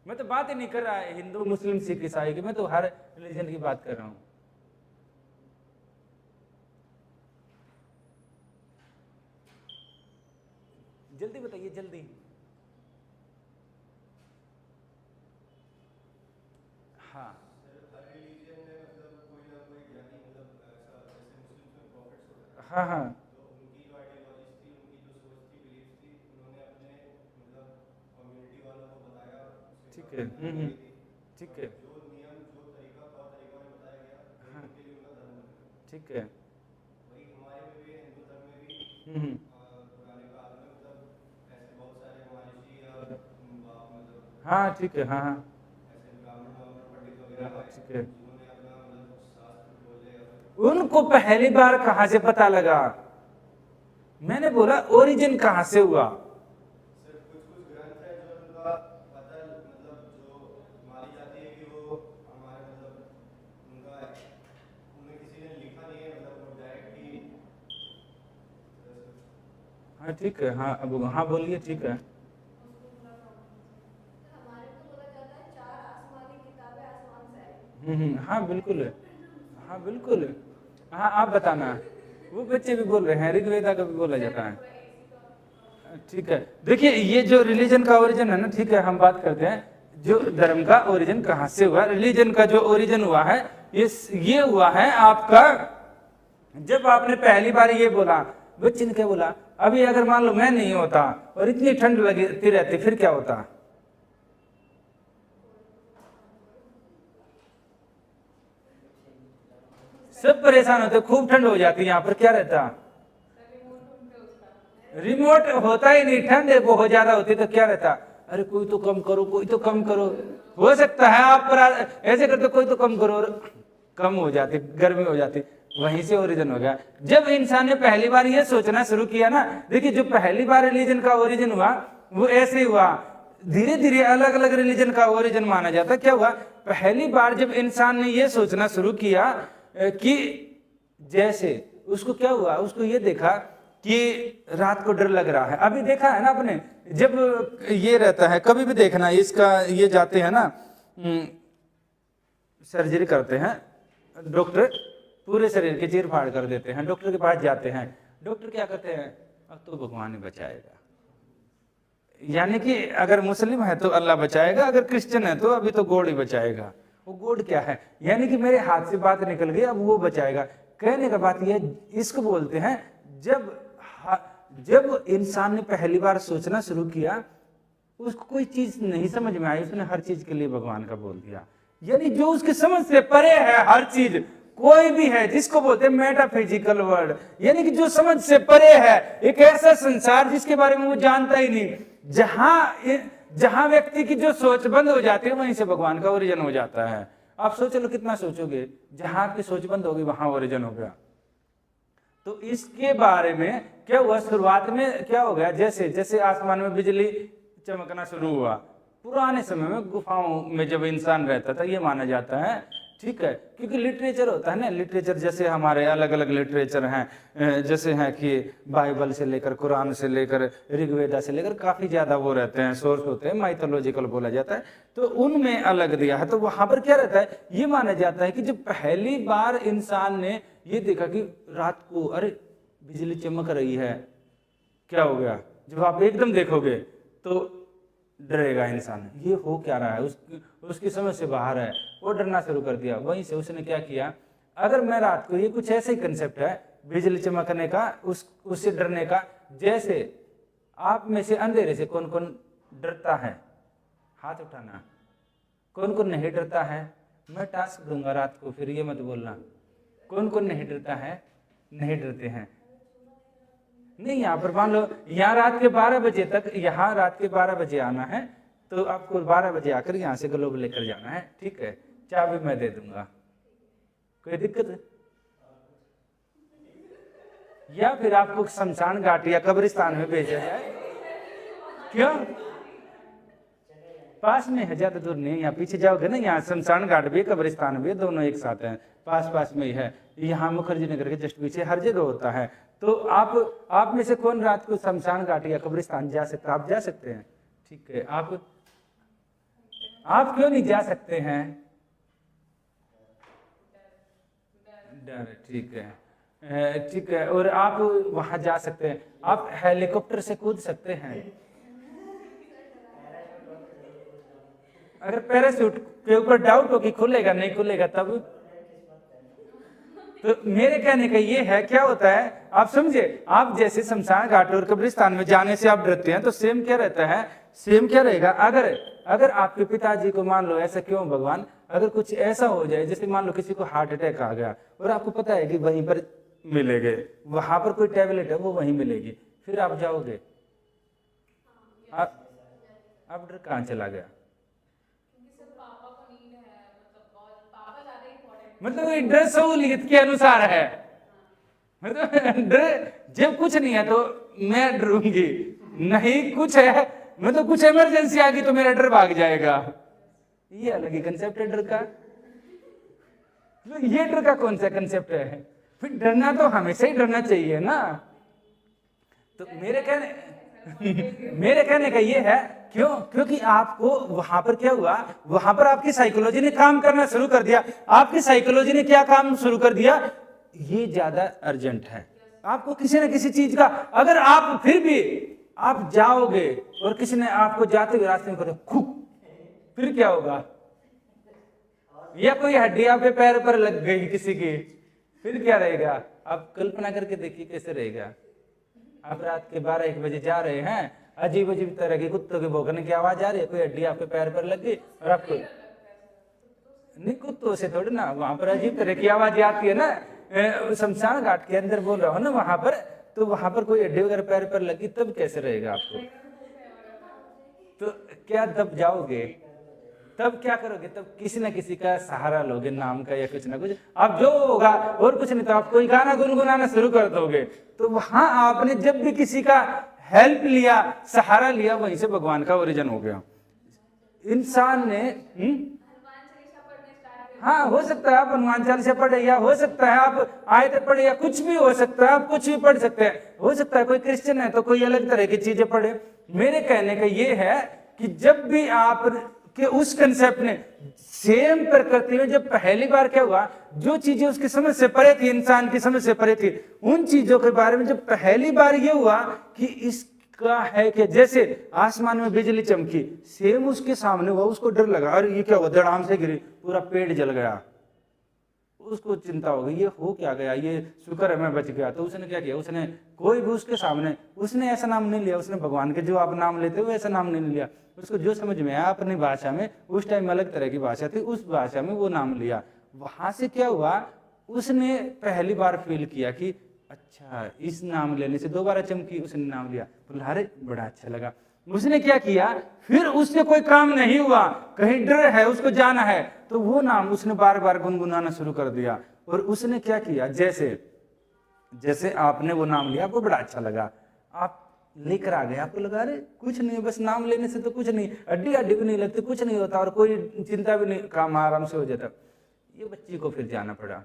मैं तो बात ही नहीं कर रहा है हिंदू मुस्लिम सिख ईसाई की, मैं तो हर रिलीजन की बात कर रहा हूँ। जल्दी बताइए, जल्दी। हाँ, हाँ, हाँ, ठीक है, ठीक है, हाँ, ठीक है, हाँ, ठीक है, हाँ, हाँ, ठीक है। उनको पहली बार कहाँ से पता लगा? मैंने बोला ओरिजिन कहाँ से हुआ? हाँ, ठीक है, हाँ, अब हाँ बोलिए, ठीक है। हाँ बिल्कुल, हाँ बिल्कुल, हाँ, आप बताना। वो बच्चे भी बोल रहे हैं, ऋग्वेदा का भी बोला जाता है। ठीक है, देखिए ये जो रिलीजन का ओरिजिन है ना, ठीक है, हम बात करते हैं जो धर्म का ओरिजिन कहाँ से हुआ। रिलीजन का जो ओरिजिन हुआ है, ये हुआ है आपका, जब आपने पहली बार ये बोला, बच्चे ने क्या बोला, अभी अगर मान लो मैं नहीं होता और इतनी ठंड लगती रहती, फिर क्या होता? सब परेशान होते, खूब ठंड हो जाती है। यहाँ पर क्या रहता, रिमोट होता ही नहीं, ठंड बहुत ज्यादा होती तो क्या रहता, अरे कोई तो कम करो, कोई तो कम करो। हो सकता है आप पर ऐसे करते, कोई तो कम करो, और कम हो जाती, गर्मी हो जाती। वहीं से ओरिजिन हो गया। जब इंसान ने पहली बार ये सोचना शुरू किया ना, देखिए जो पहली बार रिलीजन का ओरिजिन हुआ वो ऐसे ही हुआ, धीरे धीरे अलग अलग रिलीजन का ओरिजिन माना जाता। क्या हुआ, पहली बार जब इंसान ने ये सोचना शुरू किया कि जैसे उसको क्या हुआ, उसको ये देखा कि रात को डर लग रहा है। अभी देखा है ना आपने, जब ये रहता है, कभी भी देखना इसका, ये जाते हैं ना सर्जरी करते हैं, डॉक्टर पूरे शरीर की चीर फाड़ कर देते हैं, डॉक्टर के पास जाते हैं, डॉक्टर क्या करते हैं, अब तो भगवान ही बचाएगा। यानी कि अगर मुस्लिम है तो अल्लाह बचाएगा, अगर क्रिश्चियन है तो अभी तो गॉड ही बचाएगा। वो गॉड क्या है, यानी कि मेरे हाथ से बात निकल गई, अब वो बचाएगा। कहने का बात यह, इसको बोलते हैं जब इंसान ने पहली बार सोचना शुरू किया, उसको कोई चीज नहीं समझ में आई, उसने हर चीज के लिए भगवान का बोल दिया। यानी जो उसकी समझ से परे है, हर चीज कोई भी है, जिसको बोलते हैं मेटाफिजिकल वर्ल्ड, यानी कि जो समझ से परे है, एक ऐसा संसार जिसके बारे में वो जानता ही नहीं। जहां व्यक्ति की जो सोच बंद हो जाती है, वहीं से भगवान का ओरिजिन हो जाता है। आप सोच लो कितना सोचोगे, जहां आपकी सोच बंद होगी वहां ओरिजिन हो गया। तो इसके बारे में क्या हुआ, शुरुआत में क्या हो गया, जैसे जैसे आसमान में बिजली चमकना शुरू हुआ, पुराने समय में गुफाओं में जब इंसान रहता था, ये माना जाता है, ठीक है, क्योंकि लिटरेचर होता है ना, लिटरेचर जैसे हमारे अलग अलग लिटरेचर हैं, जैसे हैं कि बाइबल से लेकर, कुरान से लेकर, ऋग्वेदा से लेकर, काफी ज्यादा वो रहते हैं, सोर्स होते हैं, माइथोलॉजिकल बोला जाता है, तो उनमें अलग दिया है। तो वहां पर क्या रहता है, ये माना जाता है कि जब पहली बार इंसान ने ये देखा कि रात को अरे बिजली चमक रही है, क्या हो गया, जब आप एकदम देखोगे तो डरेगा इंसान, ये हो क्या रहा है, उसकी समझ से बाहर है, वो डरना शुरू कर दिया। वहीं से उसने क्या किया, अगर मैं रात को, ये कुछ ऐसे ही कंसेप्ट है बिजली चमकने का, उससे डरने का। जैसे आप में से अंधेरे से कौन कौन डरता है, हाथ उठाना, कौन कौन नहीं डरता है। मैं टास्क दूंगा रात को, फिर ये मत बोलना कौन कौन नहीं डरता है। नहीं डरते हैं, नहीं, यहाँ पर मान लो यहाँ रात के 12 बजे तक, यहाँ रात के 12 बजे आना है, तो आपको 12 बजे आकर यहाँ से ग्लोब लेकर जाना है, ठीक है, चाबी मैं दे दूंगा, कोई दिक्कत है? या फिर आपको शमशान घाट या कब्रिस्तान में भेजा जाए, क्यों? पास में है, ज्यादा दूर नहीं, यहाँ पीछे जाओगे ना, यहाँ शमशान घाट भी, कब्रिस्तान भी, दोनों एक साथ हैं, पास पास में ही है। यहाँ मुखर्जी नगर के जस्ट पीछे हर जगह होता है। तो आप में से कौन रात को शमशान घाट या कब्रिस्तान जा सकते? आप जा सकते हैं, ठीक है। आप क्यों नहीं जा सकते हैं? डर, ठीक है, ठीक है। और आप वहां जा सकते हैं, आप हेलीकॉप्टर से कूद सकते हैं। अगर पैराशूट के ऊपर डाउट हो कि खुलेगा नहीं खुलेगा तब, तो मेरे कहने का ये है, क्या होता है आप समझे, आप जैसे शमशान घाट और कब्रिस्तान में जाने से आप डरते हैं, तो सेम क्या रहता है, सेम क्या रहेगा, अगर आपके पिताजी को मान लो, ऐसा क्यों भगवान, अगर कुछ ऐसा हो जाए, जैसे मान लो किसी को हार्ट अटैक आ गया और आपको पता है कि वहीं पर मिलेंगे, वहां पर कोई टैबलेट है वो वहीं मिलेगी, फिर आप जाओगे, आप डर कहाँ चला गया? मतलब डर सहूलियत के अनुसार है, मतलब डर जब कुछ नहीं है तो मैं डरूंगी, नहीं कुछ है, मतलब कुछ इमरजेंसी आ गई तो मेरा डर भाग जाएगा। ये अलग ही कंसेप्ट है डर का। तो ये डर का कौन सा कंसेप्ट है? फिर डरना तो हमेशा ही डरना चाहिए ना। तो मेरे कहने का ये है, क्यों? क्योंकि आपको वहां पर क्या हुआ, वहां पर आपकी साइकोलॉजी ने काम करना शुरू कर दिया। आपकी साइकोलॉजी ने क्या काम शुरू कर दिया, ये ज्यादा अर्जेंट है, आपको किसी न किसी चीज का, अगर आप फिर भी आप जाओगे और किसी ने आपको जाते हुए रास्ते में करो खूब, फिर क्या होगा, या कोई हड्डी आपके पैर पर लग गई किसी की, फिर क्या रहेगा? आप कल्पना करके देखिए कैसे रहेगा। आप रात के 12-1 बजे जा रहे हैं, अजीब अजीब तरह की कुत्तों के भौंकने की आवाज आ रही है, कोई हड्डी आपके पैर पर लग गई और आपको नहीं, कुत्तों से थोड़ी ना, वहां पर अजीब तरह की आवाज आती है ना, शमशान घाट के अंदर बोल रहा हूँ ना, वहां पर, तो वहां पर कोई हड्डी वगैरह पैर पर लगी तब कैसे रहेगा आपको? तो क्या तब जाओगे, तब क्या करोगे? तब किसी ना किसी का सहारा लोगे, नाम का या कुछ ना कुछ, आप जो होगा और कुछ नहीं तो आप कोई गाना गुनगुनाना शुरू कर दोगे। तो वहां आपने जब भी किसी का हेल्प लिया, सहारा लिया, वहीं से भगवान का ओरिजिन हो गया। इंसान ने हाँ, हो सकता है आप हनुमान चालीसा पढ़े, या हो सकता है आप आयत पढ़े, या कुछ भी हो सकता है, आप कुछ भी पढ़ सकते हैं। हो सकता है कोई क्रिश्चियन है तो कोई अलग तरह की चीजें पढ़े। मेरे कहने का ये है कि जब भी आप के उस कंसेप्ट ने सेम प्रकृति में जब पहली बार क्या हुआ, जो चीजें उसकी समझ से परे थी, इंसान की समझ से परे थी, उन चीजों के बारे में जब पहली बार ये हुआ कि इसका है कि जैसे आसमान में बिजली चमकी, सेम उसके सामने हुआ, उसको डर लगा, अरे ये क्या हुआ, धड़ाम से गिरी, पूरा पेड़ जल गया। उसको चिंता हो गई, ये हो क्या गया, ये शुक्र है मैं बच गया। तो उसने क्या किया, उसने कोई भी उसके सामने, उसने ऐसा नाम नहीं लिया, उसने भगवान के जो आप नाम लेते हो ऐसा नाम नहीं लिया, उसको जो समझ में आया अपनी भाषा में, उस टाइम अलग तरह की भाषा थी, उस भाषा में वो नाम लिया। वहां से क्या हुआ, उसने पहली बार फील किया कि अच्छा, इस नाम लेने से दोबारा चमकी, उसने नाम लिया, बोला अरे बड़ा अच्छा लगा। उसने क्या किया, फिर उससे कोई काम नहीं हुआ, कहीं डर है, उसको जाना है, तो वो नाम उसने बार बार गुनगुनाना शुरू कर दिया। और उसने क्या किया, जैसे जैसे आपने वो नाम लिया, आपको बड़ा अच्छा लगा, आप लेकर आ गए, आपको लगा अरे कुछ नहीं, बस नाम लेने से तो कुछ नहीं, हड्डी हड्डी भी नहीं लगती, कुछ नहीं होता और कोई चिंता भी नहीं, काम आराम से हो जाता। ये बच्ची को फिर जाना पड़ा,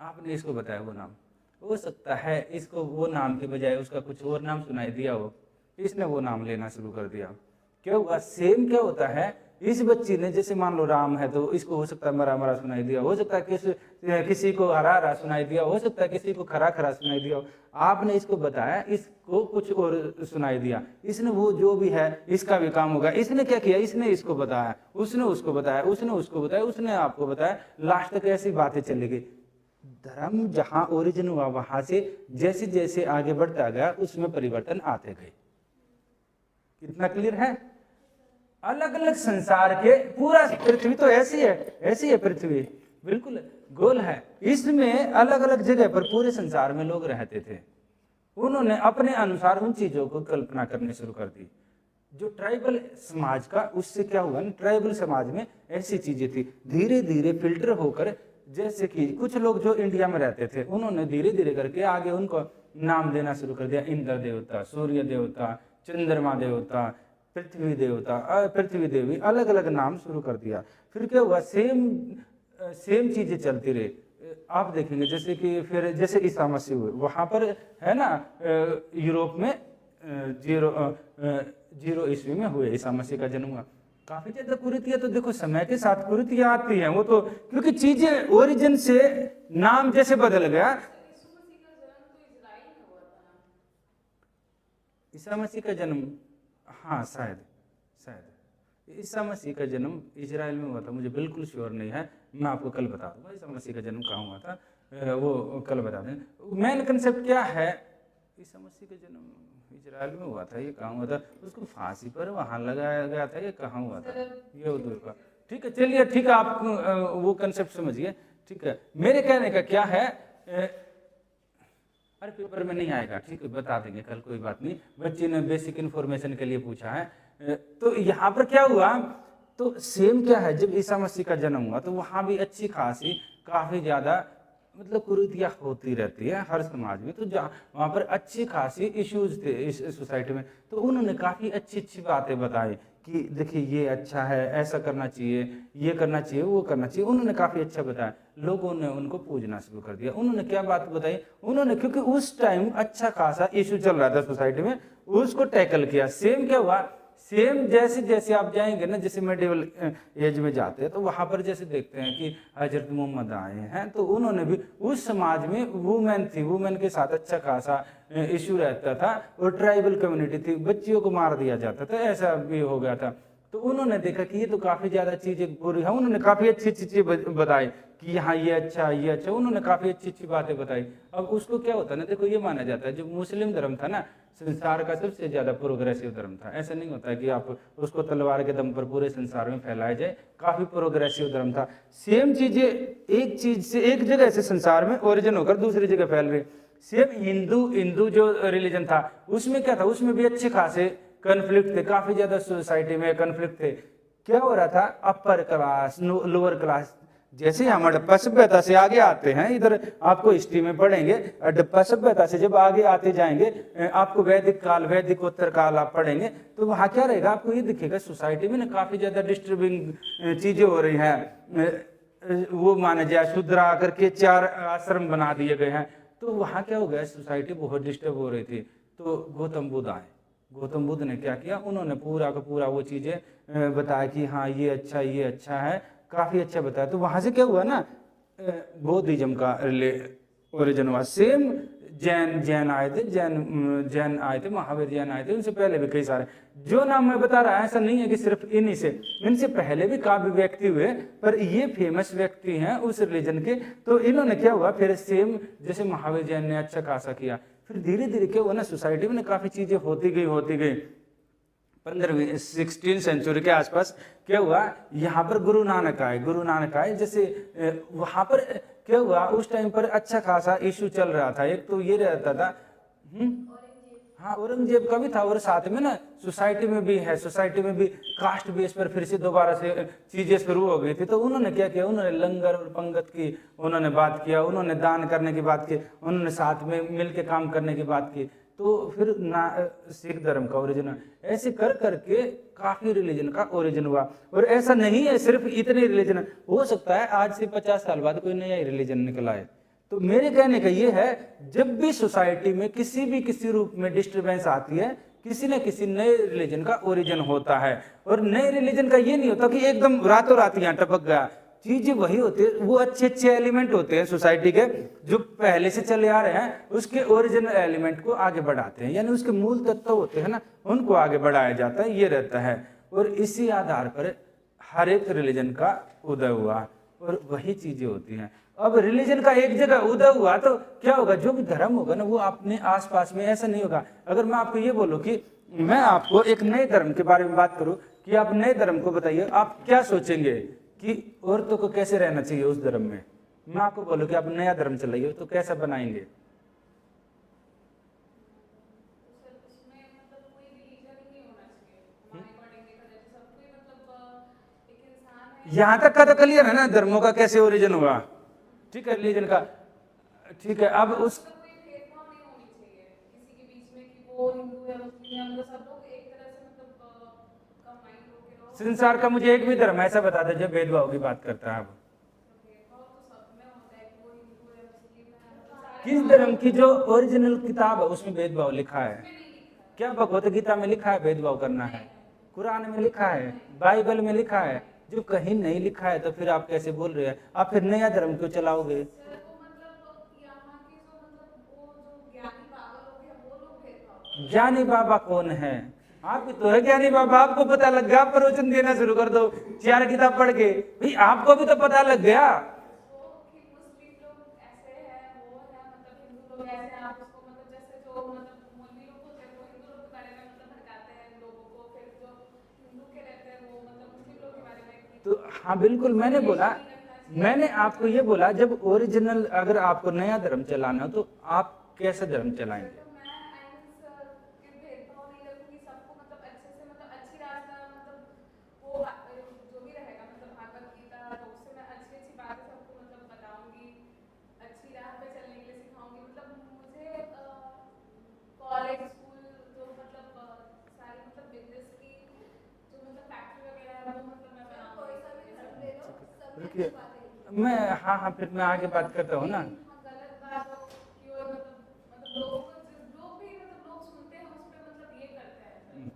आपने इसको बताया वो नाम, हो सकता है इसको वो नाम के बजाय उसका कुछ और नाम सुनाई दिया हो, इसने वो नाम लेना शुरू कर दिया। क्या हुआ, सेम क्या होता है, इस बच्ची ने जैसे मान लो राम है तो इसको हो सकता है मरा मरा सुनाई दिया, हो सकता है किसी को हरा हरा सुनाई दिया, हो सकता है किसी को खरा खरा सुनाई दिया। आपने इसको बताया, इसको कुछ और सुनाई दिया, इसने वो जो भी है इसका भी काम होगा। इसने क्या किया, इसने इसको बताया, उसने उसको बताया, उसने उसको बताया, उसने आपको बताया, लास्ट तक ऐसी बातें चली गई। धर्म जहां ओरिजिन हुआ वहां से जैसे जैसे आगे बढ़ता गया उसमें परिवर्तन आते गए। कितना क्लियर है? अलग अलग संसार के, पूरा पृथ्वी तो ऐसी है पृथ्वी, बिल्कुल गोल है, इसमें अलग अलग जगह पर पूरे संसार में लोग रहते थे। उन्होंने अपने अनुसार उन चीजों को कल्पना करनी शुरू कर दी। जो ट्राइबल समाज का, उससे क्या हुआ ना, ट्राइबल समाज में ऐसी चीजें थी, धीरे धीरे फिल्टर होकर, जैसे कि कुछ लोग जो इंडिया में रहते थे उन्होंने धीरे धीरे करके आगे उनको नाम देना शुरू कर दिया, इंद्र देवता, सूर्य देवता, चंद्रमा देवता, पृथ्वी देवता, पृथ्वी देवी, अलग अलग नाम शुरू कर दिया। फिर क्या हुआ, सेम चीजें चलती रही। आप देखेंगे जैसे कि फिर जैसे ईसा मसीह हुए, वहां पर है ना, यूरोप में 0 ईस्वी में हुए ईसा मसीह का जन्म हुआ। काफी ज्यादा कुरीतियां तो देखो समय के साथ कुरीतियां आती हैं, वो तो क्योंकि चीजें ओरिजिन से नाम जैसे बदल गया। ईसा मसीह का जन्म, हाँ शायद ईसा मसीह का जन्म इजराइल में हुआ था, मुझे बिल्कुल श्योर नहीं है, मैं आपको कल बता दूंगा ईसा मसीह का जन्म कहाँ हुआ था, वो कल बता दें। मेन कंसेप्ट क्या है, ईसा मसीह का जन्म इजराइल में हुआ था, ये कहाँ हुआ था, उसको फांसी पर वहां लगाया गया था, ये कहाँ हुआ था, ये उधर का। ठीक है, चलिए ठीक है, आप वो कंसेप्ट समझिए। ठीक है, मेरे कहने का क्या है, अरे पेपर में नहीं आएगा, ठीक है बता देंगे कल, कोई बात नहीं, बच्चे ने बेसिक इन्फॉर्मेशन के लिए पूछा है। तो यहाँ पर क्या हुआ, तो सेम क्या है, जब ईसा मसीह का जन्म हुआ तो वहाँ भी अच्छी खासी काफी ज्यादा मतलब कुरीतियां होती रहती है हर समाज में। तो वहाँ पर अच्छी खासी इश्यूज थे इस सोसाइटी में, तो उन्होंने काफी अच्छी अच्छी बातें बताई कि देखिए ये अच्छा है, ऐसा करना चाहिए, ये करना चाहिए, वो करना चाहिए, उन्होंने काफी अच्छा बताया। लोगों ने उनको पूजना शुरू कर दिया। उन्होंने क्या बात बताई, उन्होंने क्योंकि उस टाइम अच्छा खासा इशू चल रहा था सोसाइटी में, उसको टैकल किया। सेम क्या हुआ, सेम जैसे जैसे आप जाएंगे ना, जैसे मेडिवल एज में जाते हैं तो वहां पर जैसे देखते हैं कि हजरत मोहम्मद आए हैं, तो उन्होंने भी उस समाज में वुमेन थी, वुमेन के साथ अच्छा खासा इश्यू रहता था, और ट्राइबल कम्युनिटी थी, बच्चियों को मार दिया जाता था, ऐसा भी हो गया था। तो उन्होंने देखा कि ये तो काफी ज्यादा चीजें बुरी है, उन्होंने काफी अच्छी अच्छी चीजें बताई कि हाँ ये अच्छा ये अच्छा, उन्होंने काफ़ी अच्छी अच्छी बातें बताई। अब उसको क्या होता है ना, देखो ये माना जाता है जो मुस्लिम धर्म था ना संसार का सबसे ज़्यादा प्रोग्रेसिव धर्म था। ऐसा नहीं होता है कि आप उसको तलवार के दम पर पूरे संसार में फैलाया जाए, काफ़ी प्रोग्रेसिव धर्म था। सेम चीज़ें एक चीज़ से एक जगह से संसार में ओरिजिन होकर दूसरी जगह फैल रही। सेम हिंदू जो रिलीजन था उसमें क्या था, उसमें भी अच्छे खासे कन्फ्लिक्ट थे, काफ़ी ज़्यादा सोसाइटी में कन्फ्लिक्ट थे। क्या हो रहा था, अपर क्लास लोअर क्लास, जैसे हम हड़प्पा सभ्यता से आगे आते हैं, इधर आपको हिस्ट्री में पढ़ेंगे, हड़प्पा सभ्यता से जब आगे आते जाएंगे आपको वैदिक काल वैदिकोत्तर काल आप पढ़ेंगे तो वहाँ क्या रहेगा, आपको ये दिखेगा सोसाइटी में ना काफ़ी ज़्यादा डिस्टर्बिंग चीज़ें हो रही हैं। वो माने जाए शूद्रा करके 4 आश्रम बना दिए गए हैं, तो वहाँ क्या हो गया, सोसाइटी बहुत डिस्टर्ब हो रही थी। तो गौतम बुद्ध आए, गौतम बुद्ध ने क्या किया, उन्होंने पूरा का पूरा वो चीज़ें बताया कि हाँ ये अच्छा है, काफ़ी अच्छा बताया। तो वहाँ से क्या हुआ ना, बौद्धिज्म का ओरिजिन हुआ। सेम जैन आए थे, जैन आए थे, महावीर जैन आए थे, उनसे पहले भी कई सारे जो नाम मैं बता रहा है ऐसा नहीं है कि सिर्फ इन्हीं से, इनसे पहले भी काफ़ी व्यक्ति हुए, पर ये फेमस व्यक्ति हैं उस रिलीजन के। तो इन्होंने क्या हुआ फिर सेम जैसे महावीर जैन ने अच्छा खासा किया, फिर धीरे धीरे क्या हुआ ना सोसाइटी में काफ़ी चीज़ें होती गई। 15वीं 16वीं सेंचुरी के आसपास क्या हुआ, यहाँ पर गुरु नानक आए। जैसे वहाँ पर क्या हुआ, उस टाइम पर अच्छा खासा इशू चल रहा था। एक तो ये रहता था हाँ औरंगजेब का भी था, और साथ में ना सोसाइटी में भी कास्ट बेस पर फिर से दोबारा से चीजें शुरू हो गई थी। तो उन्होंने क्या किया, उन्होंने लंगर और पंगत की उन्होंने बात किया, उन्होंने दान करने की बात की, उन्होंने साथ में मिल के काम करने की बात की। तो फिर सिख धर्म का ओरिजिन, ऐसे कर करके काफी रिलीजन का ओरिजिन हुआ। और ऐसा नहीं है सिर्फ इतने रिलीजन, हो सकता है आज से 50 साल बाद कोई नया रिलीजन निकल आए। तो मेरे कहने का ये है, जब भी सोसाइटी में किसी रूप में डिस्टरबेंस आती है, किसी न किसी नए रिलीजन का ओरिजिन होता है। और नए रिलीजन का ये नहीं होता कि एकदम रातों रात यहाँ टपक गया, चीजें वही होती है, वो अच्छे एलिमेंट होते हैं सोसाइटी के जो पहले से चले आ रहे हैं, उसके ओरिजिनल एलिमेंट को आगे बढ़ाते हैं, यानी उसके मूल तत्व होते हैं ना, उनको आगे बढ़ाया जाता है, ये रहता है। और इसी आधार पर हर एक रिलीजन का उदय हुआ और वही चीजें होती हैं। अब रिलीजन का एक जगह उदय हुआ तो क्या होगा, जो भी धर्म होगा ना वो अपने आसपास में, ऐसा नहीं होगा। अगर मैं आपको ये बोलूं कि मैं आपको एक नए धर्म के बारे में बात करूं कि आप नए धर्म को बताइए, आप क्या सोचेंगे कि औरतों को कैसे रहना चाहिए उस धर्म में। मैं आपको बोलूं कि आप नया धर्म चलाइए तो कैसा बनाएंगे। यहाँ तक का तो क्लियर है ना धर्मों का कैसे ओरिजिन हुआ, ठीक है, रिलीजन का, ठीक है। अब उस संसार का मुझे एक भी धर्म ऐसा बता दे जो भेदभाव की बात करता है। अब किस धर्म की जो ओरिजिनल किताब है उसमें भेदभाव लिखा है? क्या भगवत गीता में लिखा है भेदभाव करना है? कुरान में लिखा है? बाइबल में लिखा है? जो कहीं नहीं लिखा है तो फिर आप कैसे बोल रहे हैं? आप फिर नया धर्म क्यों चलाओगे? ज्ञानी बाबा कौन है? आप भी तो है ज्ञानी बाबा, आपको पता लग गया, आप प्रवचन देना शुरू कर दो 4 किताब पढ़ के, भाई आपको भी तो पता लग गया। तो हाँ बिल्कुल, मैंने आपको ये बोला, जब ओरिजिनल अगर आपको नया धर्म चलाना हो तो आप कैसा धर्म चलाएंगे? मैं हाँ फिर मैं आगे बात करता हूँ ना।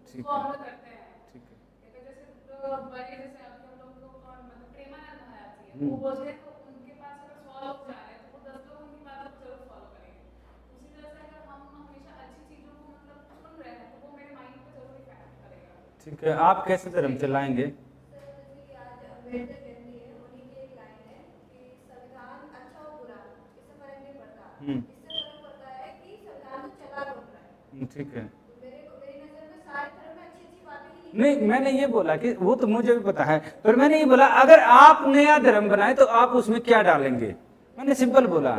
ठीक है। ठीक है, आप कैसे धर्म चलाएंगे? ठीक है। मेरी नजर में सारे धर्म में अच्छी अच्छी बातें ही नहीं, मैंने ये बोला कि वो तो मुझे भी पता है, पर मैंने ये बोला अगर आप नया धर्म बनाए तो आप उसमें क्या डालेंगे, मैंने सिंपल बोला।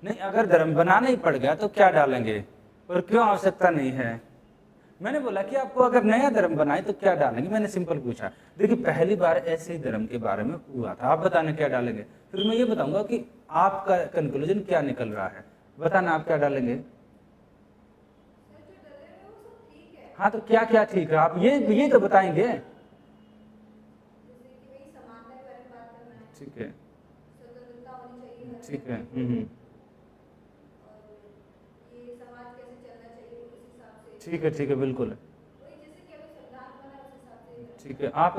नहीं, अगर धर्म बनाना ही पड़ गया तो क्या डालेंगे और क्यों आवश्यकता नहीं है। मैंने बोला कि आपको अगर नया धर्म बनाए तो क्या डालेंगे, मैंने सिंपल पूछा। देखिए पहली बार ऐसे ही धर्म के बारे में हुआ था, आप बताना क्या डालेंगे, फिर मैं ये बताऊंगा कि आपका कंक्लूजन क्या निकल रहा है, बताना आप क्या डालेंगे। हाँ, तो क्या क्या ठीक है, आप ये तो बताएंगे। समानता के बारे में बात करना है, ठीक है, स्वतंत्रता होनी चाहिए हर ठीक है। व्यक्ति को, और ये समाज कैसे चलना चाहिए उस हिसाब से। ठीक है, ठीक है, बिल्कुल वही जैसे कि अभी संविधान बना है, उस हिसाब से। ठीक है। आप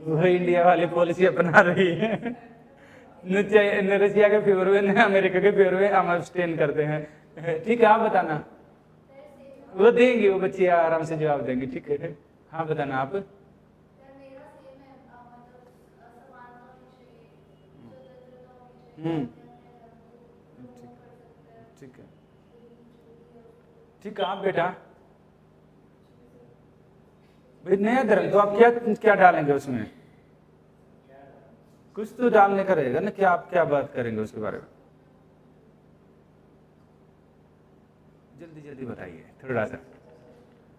वो इंडिया वाली पॉलिसी अपना रही है, रशिया के फेवर में, अमेरिका के फेवर में हम अब्सटेन करते हैं। ठीक है, आप बताना, वो देंगे, वो बच्चे आराम से जवाब देंगे। ठीक है, हाँ बताना आप। ठीक है, ठीक है। आप बेटा भाई नया धर्म तो आप क्या क्या डालेंगे उसमें, कुछ तो डालने का रहेगा ना, क्या आप क्या बात करेंगे उसके बारे में, जल्दी जल्दी बताइए थोड़ा सा।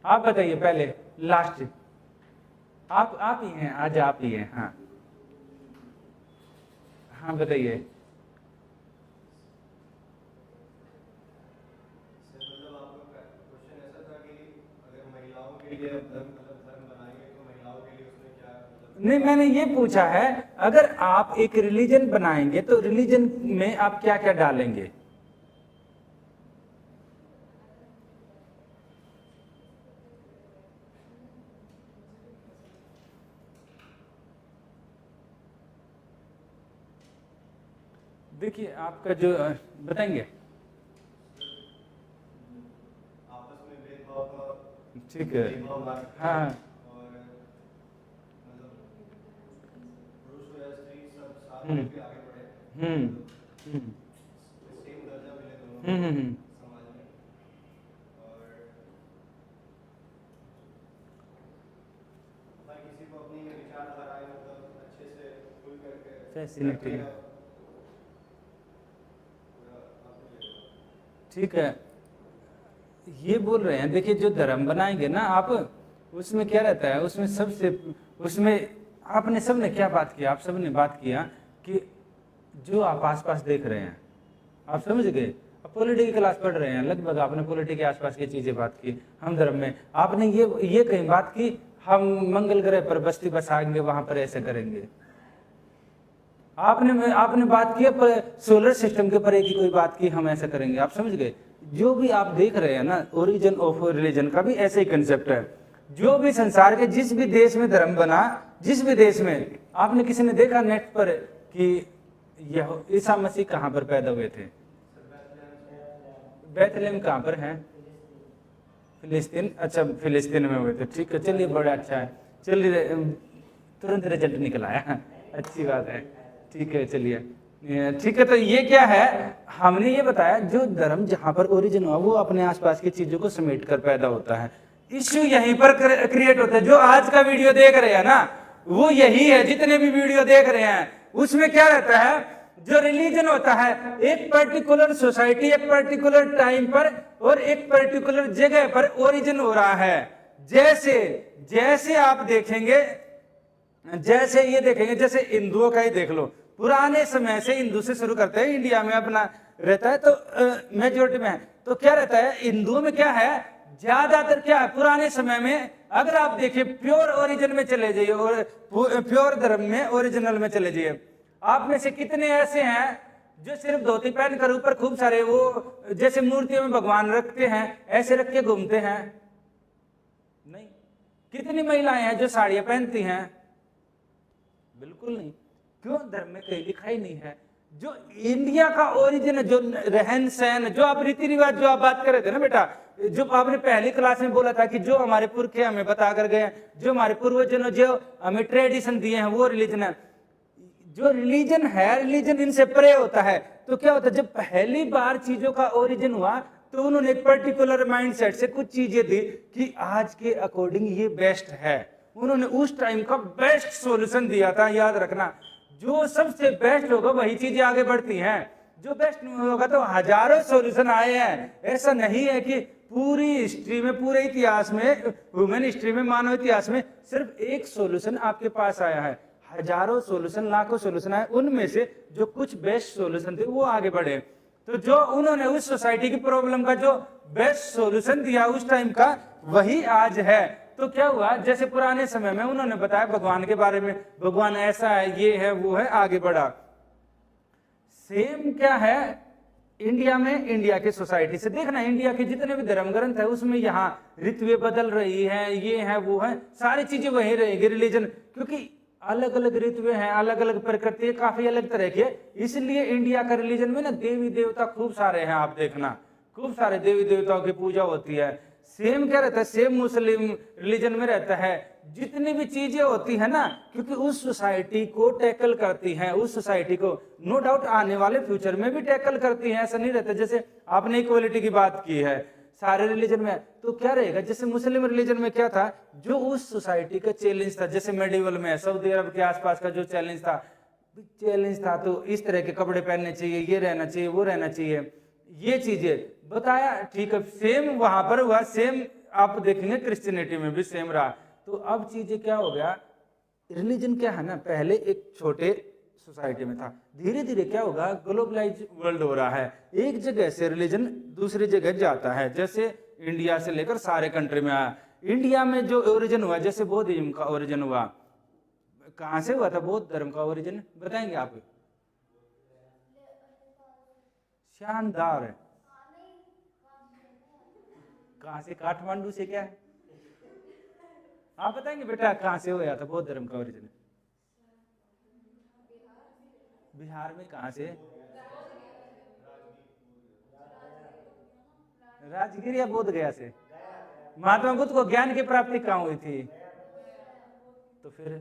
आप बताइए पहले, लास्ट आप ही हैं आज, आप ही हैं। हाँ हाँ बताइए। मतलब आपका क्वेश्चन ऐसा था कि अगर महिलाओं के लिए धर्म बनाएंगे तो महिलाओं के लिए उसमें क्या मतलब। नहीं, मैंने ये पूछा है अगर आप एक रिलीजन बनाएंगे तो रिलीजन में आप क्या क्या डालेंगे। देखिए आपका जो बताएंगे। आपस में भेदभाव का, ठीक है, हाँ और मतलब पुरुष हो या स्त्री सब साथ मिलकर आगे बढ़े, सेम दर्जा मिले दोनों समाज में, और हर किसी को अपनी विचारधाराएं मतलब अच्छे से खुल करके फैसिलिटी। ठीक है, ये बोल रहे हैं। देखिए जो धर्म बनाएंगे ना आप, उसमें क्या रहता है, उसमें सबसे, उसमें आपने सबने क्या बात किया, आप सबने बात किया कि जो आप आसपास देख रहे हैं, आप समझ गए, पॉलिटी की क्लास पढ़ रहे हैं लगभग, आपने पॉलिटी के आसपास की चीजें बात की। हम धर्म में आपने ये कहीं बात की हम मंगल ग्रह पर बस्ती बसाएंगे, वहां पर ऐसे करेंगे। आपने बात की पर सोलर सिस्टम के ऊपर एक ही कोई बात की हम ऐसा करेंगे, आप समझ गए। जो भी आप देख रहे हैं ना, ओरिजिन ऑफ रिलीजन का भी ऐसे ही कंसेप्ट है। जो भी संसार के जिस भी देश में धर्म बना, जिस भी देश में, आपने किसी ने देखा नेट पर कि यह ईसा मसीह कहाँ पर पैदा हुए थे? बैथलेहम कहाँ पर है? फिलिस्तीन। अच्छा, फिलिस्तीन में हुए थे। ठीक है, चलिए बड़ा अच्छा है। चलिए तुरंत रिजल्ट निकल आया, अच्छी बात है। ठीक है, चलिए ठीक है। तो ये क्या है, हमने ये बताया जो धर्म जहां पर ओरिजिन हुआ वो अपने आसपास की चीजों को समेट कर पैदा होता है। इश्यू यहीं पर क्रिएट होता है। जो आज का वीडियो देख रहे हैं ना, वो यही है। जितने भी वीडियो देख रहे हैं उसमें क्या रहता है, जो रिलीजन होता है एक पर्टिकुलर सोसाइटी, एक पर्टिकुलर टाइम पर और एक पर्टिकुलर जगह पर ओरिजिन हो रहा है। जैसे आप देखेंगे, जैसे ये देखेंगे, जैसे हिंदुओं का ही देख लो, पुराने समय से हिंदू से शुरू करते हैं, इंडिया में अपना रहता है तो मेजोरिटी में है। तो क्या रहता है हिंदुओं में, क्या है ज्यादातर, क्या है पुराने समय में, अगर आप देखिए प्योर ओरिजिन में चले जाइए और प्योर धर्म में ओरिजिनल में चले जाइए, आप में से कितने ऐसे हैं जो सिर्फ धोती पहन कर ऊपर खूब सारे वो जैसे मूर्तियों में भगवान रखते हैं ऐसे रख के घूमते हैं? नहीं। कितनी महिलाएं हैं जो साड़ियां पहनती हैं? बिल्कुल नहीं। क्यों? धर्म में कहीं लिखा ही नहीं है। जो इंडिया का ओरिजिन है, जो रहन सहन, जो आप रीति रिवाज, जो आप बात कर रहे थे ना बेटा, जो आपने पहली क्लास में बोला था कि जो हमारे पुरखे हमें बता कर गए हैं, जो हमारे पूर्वजों ने जो हमें ट्रेडिशन दिए हैं, वो रिलीजन है। जो रिलीजन है, रिलीजन इनसे परे होता है। तो क्या होता है, जब पहली बार चीजों का ओरिजिन हुआ तो उन्होंने एक पर्टिकुलर माइंडसेट से कुछ चीजें दी कि आज के अकॉर्डिंग ये बेस्ट है। उन्होंने उस टाइम का बेस्ट सॉल्यूशन दिया था। याद रखना, जो सबसे बेस्ट होगा वही चीजें आगे बढ़ती हैं, जो बेस्ट नहीं होगा तो हजारों सॉल्यूशन आए हैं। ऐसा नहीं है कि पूरी हिस्ट्री में, पूरे इतिहास में, ह्यूमन हिस्ट्री में, मानव इतिहास में सिर्फ एक सॉल्यूशन आपके पास आया है। हजारों सॉल्यूशन, लाखों सॉल्यूशन आए, उनमें से जो कुछ बेस्ट सॉल्यूशन थे वो आगे बढ़े। तो जो उन्होंने उस सोसाइटी की प्रॉब्लम का जो बेस्ट सॉल्यूशन दिया उस टाइम का, वही आज है। तो क्या हुआ, जैसे पुराने समय में उन्होंने बताया भगवान के बारे में, भगवान ऐसा है, ये है, वो है, आगे बढ़ा। सेम क्या है इंडिया में, इंडिया की सोसाइटी से देखना, इंडिया के जितने भी धर्म ग्रंथ है उसमें यहाँ ऋतुएं बदल रही है, ये है, वो है, सारी चीजें वही रहेगी। रिलीजन, क्योंकि अलग अलग ऋतुएं हैं, अलग अलग प्रकृति है, काफी अलग तरह की है, इसलिए इंडिया का रिलीजन में ना देवी देवता खूब सारे हैं। आप देखना, खूब सारे देवी देवताओं की पूजा होती है। सेम क्या रहता है, सेम मुस्लिम रिलीजन में रहता है। जितनी भी चीजें होती है ना, क्योंकि उस सोसाइटी को टैकल करती हैं, उस सोसाइटी को नो डाउट आने वाले फ्यूचर में भी टैकल करती हैं। ऐसा नहीं रहता, जैसे आपने इक्वलिटी की बात की है सारे रिलीजन में, तो क्या रहेगा, जैसे मुस्लिम रिलीजन में क्या था, जो उस सोसाइटी का चैलेंज था, जैसे मेडिवल में सऊदी अरब के आसपास का जो चैलेंज था, तो इस तरह के कपड़े पहनने चाहिए, ये रहना चाहिए, वो रहना चाहिए, ये चीजें बताया। ठीक है, सेम वहां पर हुआ, सेम आप देखेंगे क्रिश्चियनिटी में भी सेम रहा। तो अब चीजें क्या हो गया, रिलीजन क्या है ना, पहले एक छोटे सोसाइटी में था, धीरे धीरे क्या होगा, ग्लोबलाइज वर्ल्ड हो रहा है, एक जगह से रिलीजन दूसरी जगह जाता है। जैसे इंडिया से लेकर सारे कंट्री में आया। इंडिया में जो ओरिजिन हुआ, जैसे बौद्धिज्म का ओरिजिन हुआ, कहां से हुआ था बौद्ध धर्म का ओरिजिन, बताएंगे आप? शानदार है, कहां से, काठमांडू से क्या है, आप बताएंगे बेटा कहां से हुआ था बौद्ध धर्म का ओरिजिन? बिहार में कहां से, राजगीर या बोध गया से? महात्मा बुद्ध को ज्ञान की प्राप्ति कहां हुई थी? तो फिर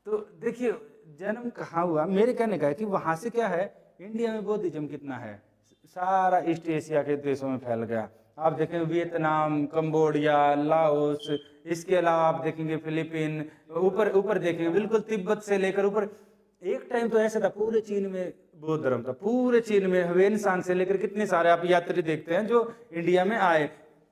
तो देखिए जन्म कहाँ हुआ, मेरे कहने का है कि वहां से क्या है, इंडिया में बौद्धिज्म कितना है, सारा ईस्ट एशिया के देशों में फैल गया। आप देखेंगे वियतनाम, कंबोडिया, लाओस, इसके अलावा आप देखेंगे फिलीपीन, ऊपर देखेंगे बिल्कुल तिब्बत से लेकर ऊपर। एक टाइम तो ऐसा था पूरे चीन में बौद्ध धर्म था, पूरे चीन में ह्वेनसांग से लेकर कितने सारे आप यात्री देखते हैं जो इंडिया में आए।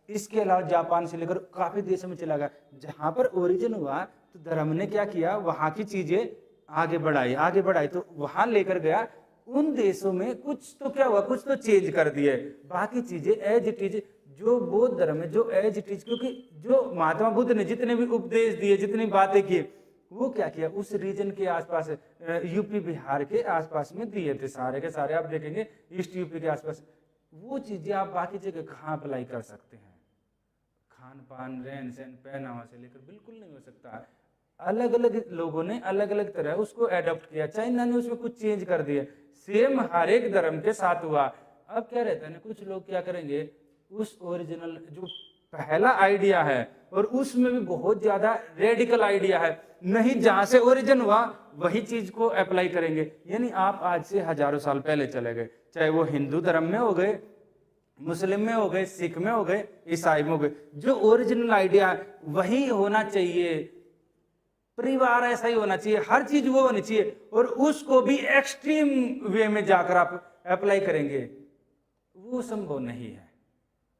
इसके अलावा जापान से लेकर काफी देशों में चला गया। जहां पर ओरिजिन हुआ तो धर्म ने क्या किया, वहां की चीजें आगे बढ़ाई तो वहां लेकर गया। उन देशों में कुछ तो क्या हुआ, कुछ तो चेंज कर दिए, बाकी चीजें एज इट इज जो बौद्ध धर्म है, जो एज इट इज, क्योंकि जो महात्मा बुद्ध ने जितने भी उपदेश दिए, जितनी बातें की, वो क्या किया उस रीजन के आसपास, यूपी बिहार के आसपास में दिए थे सारे के सारे। आप देखेंगे ईस्ट यूपी के आसपास, वो चीजें आप बाकी जगह कहाँ अप्लाई कर सकते हैं? खान पान, रहन सहन, पहनावा से लेकर बिल्कुल नहीं हो सकता। अलग अलग लोगों ने अलग अलग तरह उसको एडॉप्ट किया, चाइना ने उसमें कुछ चेंज कर दिए, सेम हर एक धर्म के साथ हुआ। अब क्या रहता है ना, कुछ लोग क्या करेंगे, उस ओरिजिनल जो पहला आइडिया है और उसमें भी बहुत ज्यादा रेडिकल आइडिया है, नहीं जहां से ओरिजिन हुआ वही चीज को अप्लाई करेंगे। यानी आप आज से हजारों साल पहले चले गए, चाहे वो हिंदू धर्म में हो गए, मुस्लिम में हो गए, सिख में हो गए, ईसाई में हो गए, जो ओरिजिनल आइडिया वही होना चाहिए, परिवार ऐसा ही होना चाहिए, हर चीज वो होनी चाहिए, और उसको भी एक्सट्रीम वे में जाकर आप अप्लाई करेंगे, वो संभव नहीं है।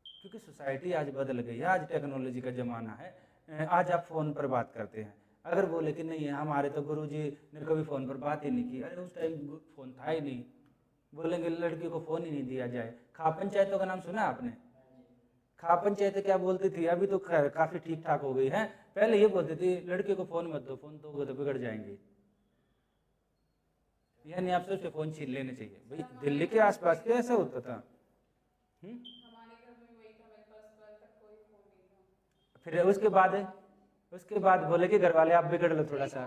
क्योंकि सोसाइटी आज बदल गई है, आज टेक्नोलॉजी का जमाना है। आज आप फोन पर बात करते हैं, अगर बोले कि नहीं है हमारे तो गुरुजी ने कभी फोन पर बात ही नहीं की, अरे उस टाइम फोन था ही नहीं, बोलेंगे लड़की को फोन ही नहीं दिया जाए। खा पंचायतों का नाम सुना आपने? खा पंचायत क्या बोलती थी, अभी तो खैर काफी ठीक ठाक हो गई है, पहले ये बोलती थी लड़के को फोन मत दो, फोन दोगे तो बिगड़ जाएंगे। यानी आप सोचते फोन छीन लेने चाहिए। भाई दिल्ली के आसपास क्या ऐसा होता था? फिर उसके बाद बोले कि घर वाले आप बिगड़ लो थोड़ा सा।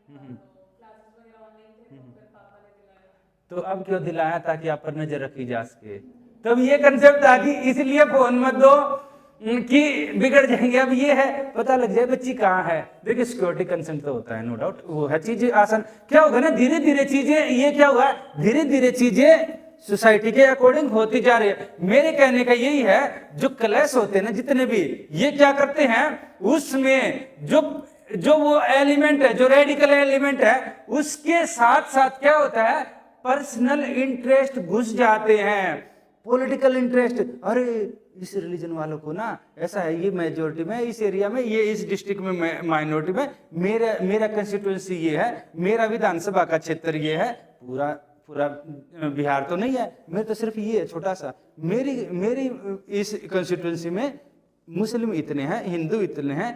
क्लासेस वगैरह ऑनलाइन थे तो फिर पापा ने दिलाया। तो अब क्यों दिलाया? ताकि आप पर नजर रखी जा सके। तब ये कंसेप्ट था कि इसलिए फोन मत दो कि बिगड़ जाएंगे। अब ये है पता लग जाए बच्ची कहाँ है। देखिए सिक्योरिटी कंसेंट तो होता है, नो डाउट, वो है चीजें आसान। क्या होगा ना, धीरे धीरे चीजें, ये क्या हुआ, धीरे धीरे चीजें सोसाइटी के अकॉर्डिंग होती जा रही है। मेरे कहने का यही है, जो क्लैश होते हैं ना जितने भी, ये क्या करते हैं, उसमें जो वो एलिमेंट है, जो रेडिकल एलिमेंट है, उसके साथ साथ क्या होता है, पर्सनल इंटरेस्ट घुस जाते हैं, पॉलिटिकल इंटरेस्ट। अरे इस रिलीजन वालों को ना ऐसा है, ये मेजोरिटी में, इस एरिया में, ये इस डिस्ट्रिक्ट में माइनॉरिटी में, मेरा कंस्टिट्यूएंसी ये है, मेरा विधानसभा का क्षेत्र ये है। पूरा बिहार तो नहीं है, मेरे तो सिर्फ ये है छोटा सा। मेरी इस कंस्टिट्यूएंसी में मुस्लिम इतने हैं, हिंदू इतने हैं,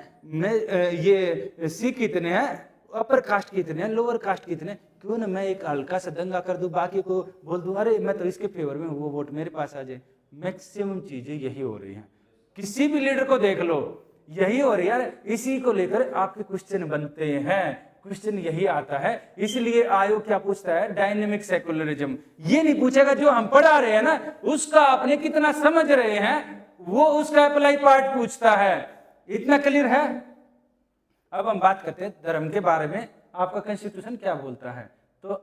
ये सिख इतने हैं, अपर कास्ट के इतने हैं, लोअर कास्ट के इतने। क्यों ना मैं एक हल्का सा दंगा कर दूं, बाकी को बोल दूं अरे मैं तो इसके फेवर में हूं, वो वोट मेरे पास आ जाए। मैक्सिमम चीजें यही हो रही हैं। किसी भी लीडर को देख लो, यही हो रही है। इसी को लेकर आपके क्वेश्चन बनते हैं, क्वेश्चन यही आता है। इसलिए आयोग क्या पूछता है, डायनेमिक सेकुलरिज्म। ये नहीं पूछेगा जो हम पढ़ा रहे हैं ना उसका आपने कितना समझ रहे हैं, वो उसका अप्लाई पार्ट पूछता है। इतना क्लियर है? अब हम बात करते हैं धर्म के बारे में, आपका कॉन्स्टिट्यूशन क्या बोलता है। तो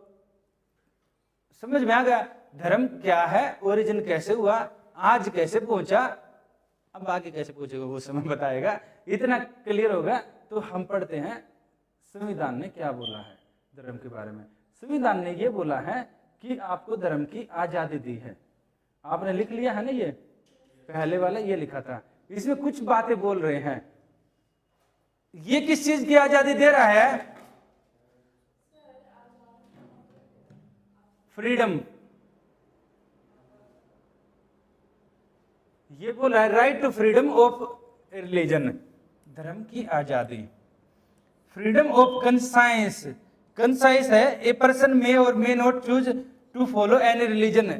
समझ में आ गया धर्म क्या है, ओरिजिन कैसे हुआ, आज कैसे पहुंचा, अब आगे कैसे पहुंचेगा वो समय बताएगा। इतना क्लियर होगा तो हम पढ़ते हैं संविधान ने क्या बोला है धर्म के बारे में। संविधान ने ये बोला है कि आपको धर्म की आजादी दी है। आपने लिख लिया है ना, ये पहले वाला ये लिखा था। इसमें कुछ बातें बोल रहे हैं। ये किस चीज की आजादी दे रहा है? फ्रीडम। ये बोला है right to freedom of religion, धर्म की आजादी। फ्रीडम ऑफ कंसाइंस, कंसाइंस है ए person may or may not choose to follow any religion.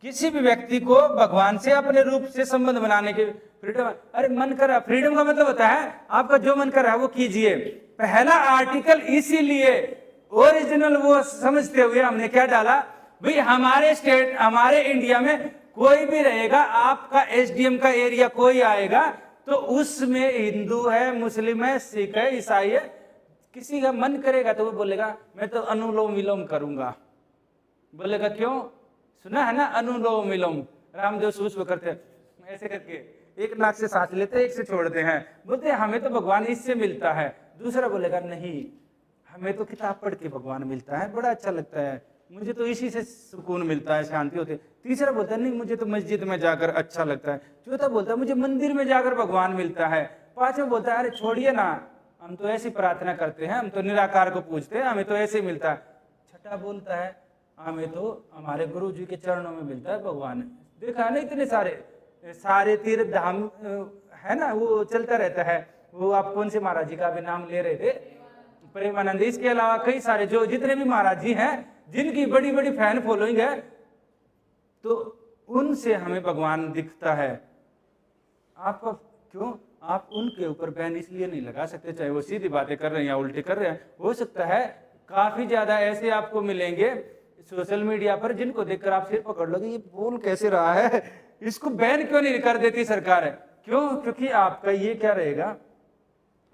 किसी भी व्यक्ति को भगवान से अपने रूप से संबंध बनाने की फ्रीडम। अरे मन कर रहा, फ्रीडम का मतलब होता है आपका जो मन कर रहा है वो कीजिए। पहला आर्टिकल इसीलिए ओरिजिनल वो समझते हुए हमने क्या डाला, भाई हमारे स्टेट, हमारे इंडिया में कोई भी रहेगा, आपका एसडीएम का एरिया कोई आएगा तो उसमें हिंदू है, मुस्लिम है, सिख है, ईसाई है, किसी का मन करेगा तो वो बोलेगा मैं तो अनुलोम विलोम करूंगा। बोलेगा क्यों? सुना है ना अनुलोम विलोम, रामदेव सूक्ष्म करते हैं ऐसे करके, एक नाक से सांस लेते हैं, एक से छोड़ते हैं, बोलते हैं हमें तो भगवान इससे मिलता है। दूसरा बोलेगा नहीं, हमें तो किताब पढ़ के भगवान मिलता है, बड़ा अच्छा लगता है, मुझे तो इसी से सुकून मिलता है, शांति होती है। तीसरा बोलता है नहीं, मुझे तो मस्जिद में जाकर अच्छा लगता है। चौथा बोलता है मुझे मंदिर में जाकर भगवान मिलता है। पांचवा बोलता है अरे छोड़िए ना, हम तो ऐसी प्रार्थना करते हैं, हम तो निराकार को पूजते हैं, हमें तो ऐसे ही मिलता है। छठा बोलता है हमें तो हमारे गुरु जी के चरणों में मिलता है भगवान। देखा ना इतने सारे तीर्थ धाम है ना, वो चलता रहता है। वो आप कौन से महाराज जी का भी नाम ले रहे थे, प्रेमानंद। इसके अलावा कई सारे जो जितने भी महाराज जी हैं जिनकी बड़ी बड़ी फैन फॉलोइंग है, तो उनसे हमें भगवान दिखता है। आपका क्यों, आप उनके ऊपर बैन इसलिए नहीं लगा सकते, चाहे वो सीधी बातें कर रहे हैं या उल्टी कर रहे हैं। हो सकता है काफी ज्यादा ऐसे आपको मिलेंगे सोशल मीडिया पर जिनको देखकर आप सिर पकड़ लोगे ये बोल कैसे रहा है, इसको बैन क्यों नहीं कर देती सरकार। क्यों? क्योंकि आपका ये क्या रहेगा,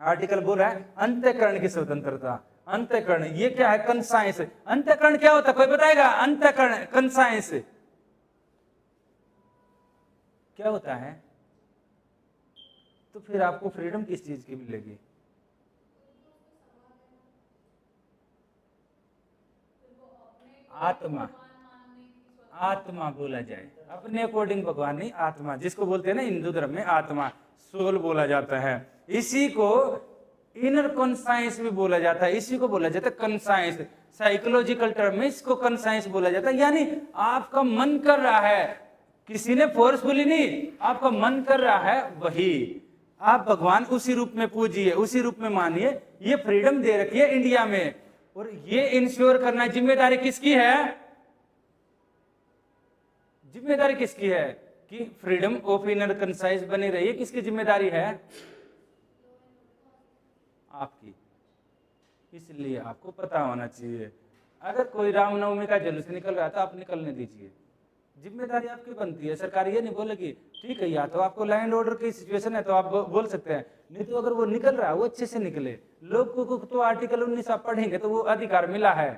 आर्टिकल बोल रहा है अंतःकरण की स्वतंत्रता। अंतःकरण ये क्या है? कंसाइंस। अंतःकरण क्या होता है कोई बताएगा? अंतःकरण कंसाइंस क्या होता है? तो फिर आपको फ्रीडम किस चीज की मिलेगी? आत्मा, आत्मा बोला जाए, अपने अकॉर्डिंग भगवान नहीं, आत्मा जिसको बोलते हैं ना हिंदू धर्म में आत्मा, सोल बोला जाता है। इसी को इनर कॉन्साइंस भी बोला जाता है, इसी को बोला जाता है कॉन्साइंस। साइकोलॉजिकल टर्म में इसको कॉन्साइंस बोला जाता है। यानी आपका मन कर रहा है, किसी ने फोर्सफुली नहीं, आपका मन कर रहा है वही आप भगवान उसी रूप में पूजिए, उसी रूप में मानिए। ये फ्रीडम दे रखी है इंडिया में, और ये इंश्योर करना जिम्मेदारी किसकी है? जिम्मेदारी किसकी है कि फ्रीडम ऑफ इनर कंसाइंस बनी रही है? किसकी जिम्मेदारी है? आपकी। इसलिए आपको पता होना चाहिए। अगर कोई रामनवमी का जुलूस निकल रहा है तो आप निकलने दीजिए, जिम्मेदारी आपकी बनती है। सरकार ये नहीं बोलेगी ठीक है, या तो आपको लैंड ऑर्डर की सिचुएशन है तो आप बोल सकते हैं, नहीं तो अगर वो निकल रहा है वो अच्छे से निकले। लोगों को तो आर्टिकल 19 आप पढ़ेंगे तो वो अधिकार मिला है।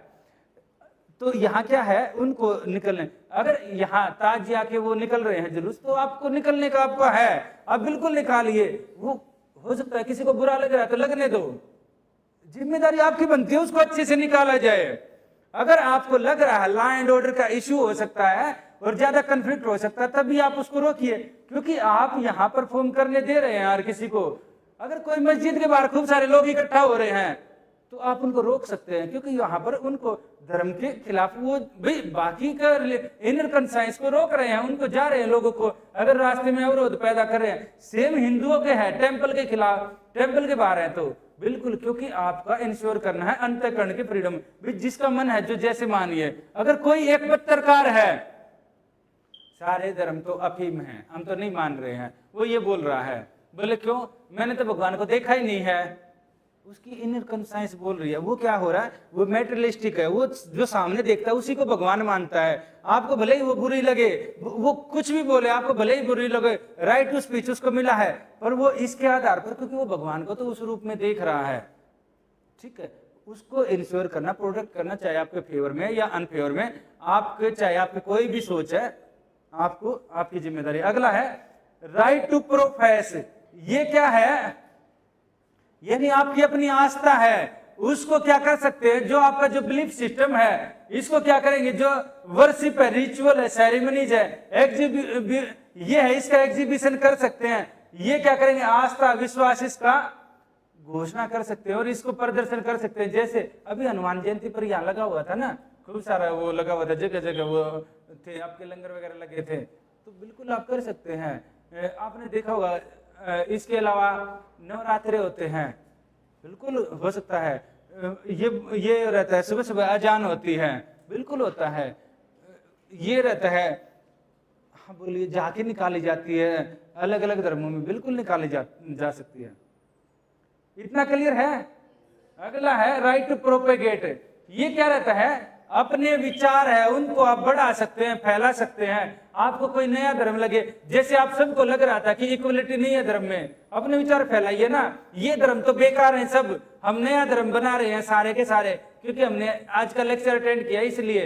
तो यहाँ क्या है, उनको निकलने, अगर यहाँ ताज आके वो निकल रहे हैं जुलूस तो आपको निकलने का आपका है, आप बिल्कुल निकालिए। वो हो सकता है किसी को बुरा लग रहा है तो लगने दो, जिम्मेदारी आपकी बनती है उसको अच्छे से निकाला जाए। अगर आपको लग रहा है लॉ एंड ऑर्डर का इश्यू हो सकता है और ज्यादा कंफ्लिक्ट हो सकता है तभी आप उसको रोकिए, क्योंकि आप यहाँ परफॉर्म करने दे रहे हैं हर किसी को। अगर कोई मस्जिद के बाहर खूब सारे लोग इकट्ठा हो रहे हैं तो आप उनको रोक सकते हैं, क्योंकि यहाँ पर उनको धर्म के खिलाफ वो भाई बाकी का इनर कंसाइंस को रोक रहे हैं, उनको जा रहे हैं लोगों को अगर रास्ते में अवरोध पैदा कर रहे हैं। सेम हिंदुओं के है, टेम्पल के खिलाफ, टेम्पल के बाहर है तो बिल्कुल, क्योंकि आपका इंश्योर करना है अंतःकरण की फ्रीडम, जिसका मन है जो जैसे मानिए। अगर कोई एक पत्रकार है, सारे धर्म तो अफीम है, हम तो नहीं मान रहे हैं, वो ये बोल रहा है, बोले क्यों, मैंने तो भगवान को देखा ही नहीं है। उसकी इनर कंसाइंस बोल रही है। वो क्या हो रहा है, वो मेटेरियलिस्टिक है, वो जो सामने देखता है उसी को भगवान मानता है। आपको भले ही वो बुरी लगे, वो कुछ भी बोले, आपको भले ही बुरी लगे, राइट टू स्पीच उसको मिला है, पर वो इसके आधार पर, क्योंकि वो भगवान को तो उस रूप में देख रहा है, ठीक है। उसको इंश्योर करना, प्रोटेक्ट करना, चाहे आपके फेवर में या अनफेवर में, आपके चाहे आपकी कोई भी सोच है, आपको आपकी जिम्मेदारी। अगला है राइट टू प्रोफेस। ये क्या है, यानी आपकी अपनी आस्था है, उसको क्या कर सकते हैं, जो आपका जो बिलीफ सिस्टम है इसको क्या करेंगे, जो वर्शिप है, रिचुअल है, सेरेमनीज है, ये है, इसका एग्जीबिशन कर सकते हैं। ये क्या करेंगे, आस्था विश्वास इसका घोषणा कर सकते हैं और इसको प्रदर्शन कर सकते हैं। जैसे अभी हनुमान जयंती पर यहाँ लगा हुआ था ना, खूब सारा वो लगा हुआ था, जगह जगह वो थे, आपके लंगर वगैरह लगे थे, तो बिल्कुल आप कर सकते हैं। आपने देखा होगा, इसके अलावा नवरात्रे होते हैं, बिल्कुल हो सकता है। ये रहता है, सुबह सुबह अजान होती है, बिल्कुल होता है। ये रहता है, हाँ बोलिए, झांकी निकाली जाती है, अलग अलग धर्मों में बिल्कुल निकाली जा सकती है। इतना क्लियर है। अगला है राइट टू प्रोपेगेट। ये क्या रहता है, अपने विचार है उनको आप बढ़ा सकते हैं, फैला सकते हैं। आपको कोई नया धर्म लगे, जैसे आप सबको लग रहा था कि इक्वलिटी नहीं है धर्म में, अपने विचार फैलाइए ना, ये धर्म तो बेकार है सब, हम नया धर्म बना रहे हैं सारे के सारे, क्योंकि हमने आज का लेक्चर अटेंड किया, इसलिए